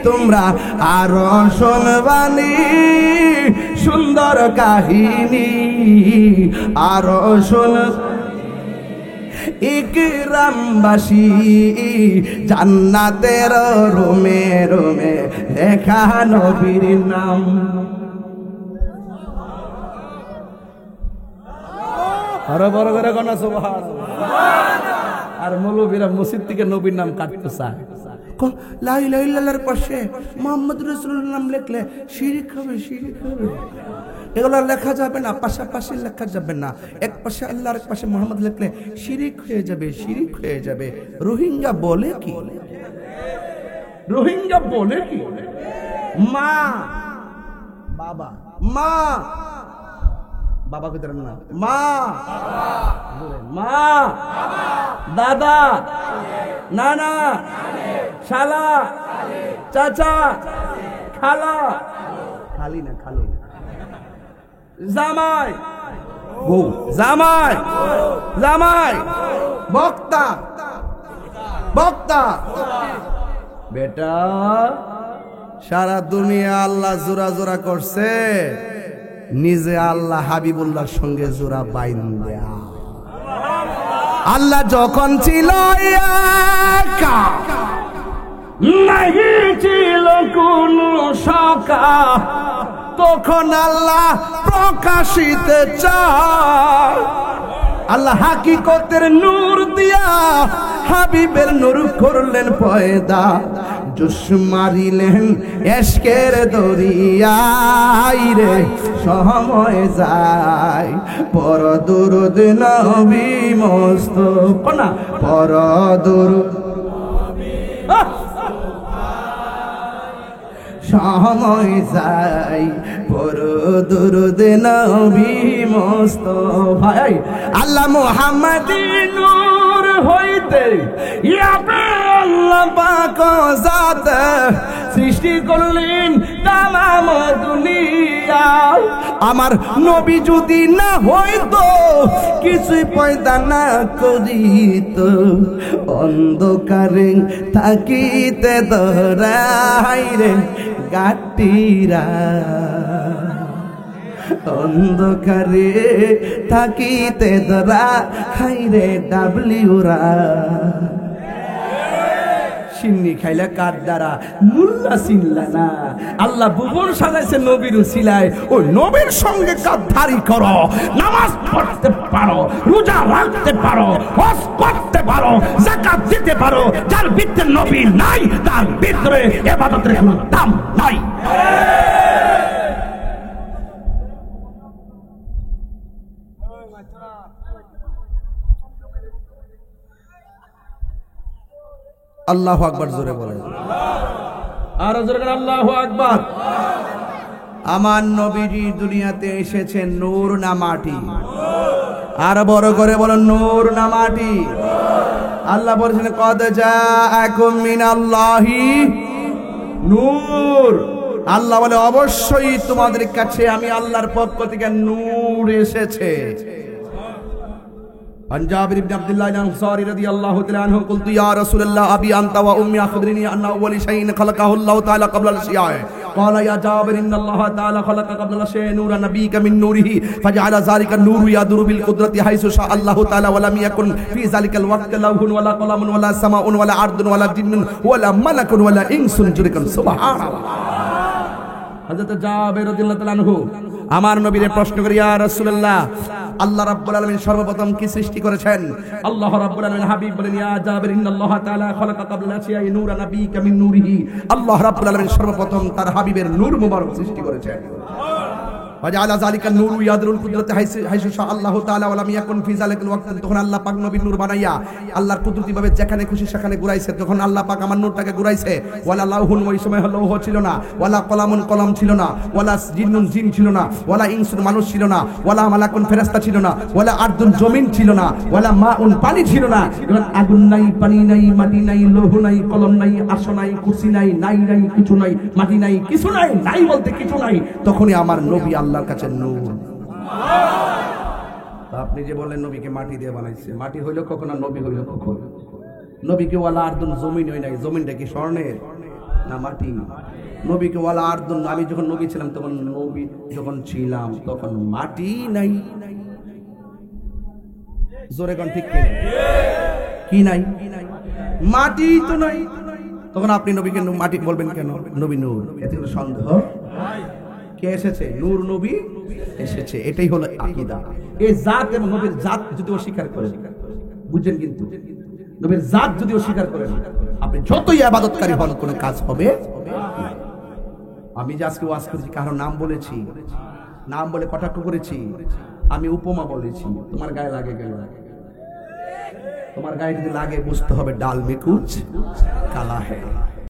তোমরা আরো শুনবানি সুন্দর কাহিনী, আরো শুন ইকরামবাসী জান্নাতের রুমে রুমে লেখা নবীর নাম। আরো বড় করে কোন সুবহানাল্লাহ। আর মৌলবীরা মসজিদ থেকে নবীর নাম কাটতে চায়। লা ইলাহা ইল্লাল্লাহর পাশে মুহাম্মদ রাসূলুল্লাহর নাম লিখলে শিরক হবে, শিরক হবে। এগুলো লেখা যাবে না, পাশাপাশি লেখা যাবে না। এক পাশে আল্লাহ, এক পাশে মুহাম্মদ লিখলে শিরক হয়ে যাবে, শিরক হয়ে যাবে। রোহিঙ্গা বলে কি? রোহিঙ্গা বলে কি? মা বাবা, মা বাবা কইতে না, মা মা দাদা নানা শালা চাচা খালা, খালি না খালি না, জামাই বউ, জামাই জামাই, বক্তা বক্তা। বেটা সারা দুনিয়া আল্লাহ জোড়া জোড়া করছে, নিজে আল্লাহ হাবিবুল্লাহর সঙ্গে জোড়া বাইন দেয়া। আল্লাহ যখন ছিল একা, নাহি ছিল কোন সকা, তখন আল্লাহ প্রকাশিতে চায়। আল্লাহ হাকিকতের নূর দিয়া হাবিবের নূর করলেন পয়দা, জোশ মারিলেন এশকের দরিয়ায় রে, সময় যায় পর দুরুদ নবী মুস্তাফা না, পর দুরুদ সময় যায় পর দুরুদ নবী মুস্তাফা। আল্লাহ মুহাম্মাদি নূর হইতে আল্লাহ পাক জাত সৃষ্টি করলেন তামাম দুনিয়া। আমার নবী যদি না হইতো, কিছুই পয়দা না করিত, অন্ধকারে থাকিতে ধরাই রে গাটিরা, অন্ধকারে থাকিতে ধরা হাইরে ডাবলিউরা। সিন্নি খাইলা কার দ্বারা মুল্লা চিনলা না। আল্লাহ ভুবন সাজাইছে নবীর উসিলায়, ওই নবীর সঙ্গে গাদ্দারি করো, নামাজ পড়তে পারো, রোজা রাখতে পারো, হজ করতে পারো, যাকাত দিতে পারো, যার ভিতরে নবী নাই তার ভিতরে ইবাদতের কোনো দাম নাই। আল্লাহু আকবার জোরে বলেন, আর জোরে বলেন আল্লাহু আকবার। আমার নবীজি দুনিয়াতে এসেছেন নূর না মাটি? আর বড় করে বলেন নূর না মাটি? আল্লাহ বলেছেন কদ জাআকুম মিনাল্লাহি নূর। আল্লাহ বলে অবশ্যই তোমাদের কাছে আমি আল্লাহর পক্ষ থেকে নূর এসেছে। عن جابر بن عبد الله الأنصاري رضي الله تعالى عنه قلت يا رسول الله أبي أنت وأمي أخبرني أن أول شيء خلقه الله تعالى قبل الأشياء قال يا جابر إن الله تعالى خلق قبل الشيء نور نبيك من نوره فجعل ذلك النور يدور بالقدرة حيث شاء الله تعالى ولم يكن في ذلك الوقت لوح ولا قلم ولا سماء ولا أرض ولا جن ولا ملك ولا إنس سبحان الله হযরত জাবের রাদিয়াল্লাহু তাআলা আনহু আমার নবীরে প্রশ্ন করি ইয়া রাসূলুল্লাহ আল্লাহ রাব্বুল আলামিন সর্বপ্রথম কি সৃষ্টি করেছেন আল্লাহ রাব্বুল আলামিন হাবিব বলেন ইয়া জাবের ইন্নাল্লাহ তাআলা খালাকা ক্বাবলা আশিয়াই নূরা নাবিয়্যিকা মিন নূরিহি আল্লাহ রাব্বুল আলামিন সর্বপ্রথম তার হাবিবের নূর মুবারক সৃষ্টি করেছেন وجعل ذلك النور يدر القدرة حيث شاء الله تعالى ولم يكن في ذلك الوقت তখন আল্লাহ পাক নবীর নূর বানাইয়া আল্লাহর কুদরতি ভাবে যেখানে খুশি সেখানে ঘুরাইছে তখন আল্লাহ পাক আমার নূরটাকে ঘুরাইছে ওয়ালা লাউহুন ওই সময় লৌহ ছিল না ওয়ালা কলামুন কলম ছিল না ওয়ালা জিন্নুন জিন ছিল না ওয়ালা ইনসুন মানুষ ছিল না ওয়ালা মালাকুন ফেরেশতা ছিল না ওয়ালা আরদুন জমিন ছিল না ওয়ালা মাউন পানি ছিল না যখন আগুন নাই পানি নাই মাটি নাই লৌহ নাই কলম নাই আরশ নাই কুরসি নাই নাই কিছু নাই মাটি নাই কিছু নাই নাই বলতে কিছু নাই তখনই আমার নবী আল্লাহর কাছে নূর আপনি যে বলেন নবীকে মাটি দিয়ে বানাইছে মাটি হইলো কখন আর নবী হইলো কখন নবীকে ওয়ালা আরদুন জমিন হই নাই জমিনটা কি স্বর্ণের না মাটি নবীকে ওয়ালা আরদুন আমি যখন নবী ছিলাম তখন নবী যখন ছিলাম তখন মাটি নাই জোরে কোন ঠিক কি নাই মাটি তো নাই তখন আপনি নবীকে মাটি বলবেন কেন নবী নূর এতে কোনো সন্দেহ কে এসেছে নূর নবী এসেছে এটাই হলো আকীদা এই জাত এবং নবীর জাত যদি অস্বীকার করেন বুঝছেন কিন্তু নবীর জাত যদি অস্বীকার করেন আপনি যতই ইবাদতকারী হন কোনো কাজ হবে আমি যে আজকে ওয়াজ করেছি কারো নাম বলেছি নাম বলে কটাক্ষ করেছি আমি উপমা বলেছি তোমার গায়ে লাগে গেল তোমার গায়ে যদি লাগে বুঝতে হবে ডাল মে কুছ কালা है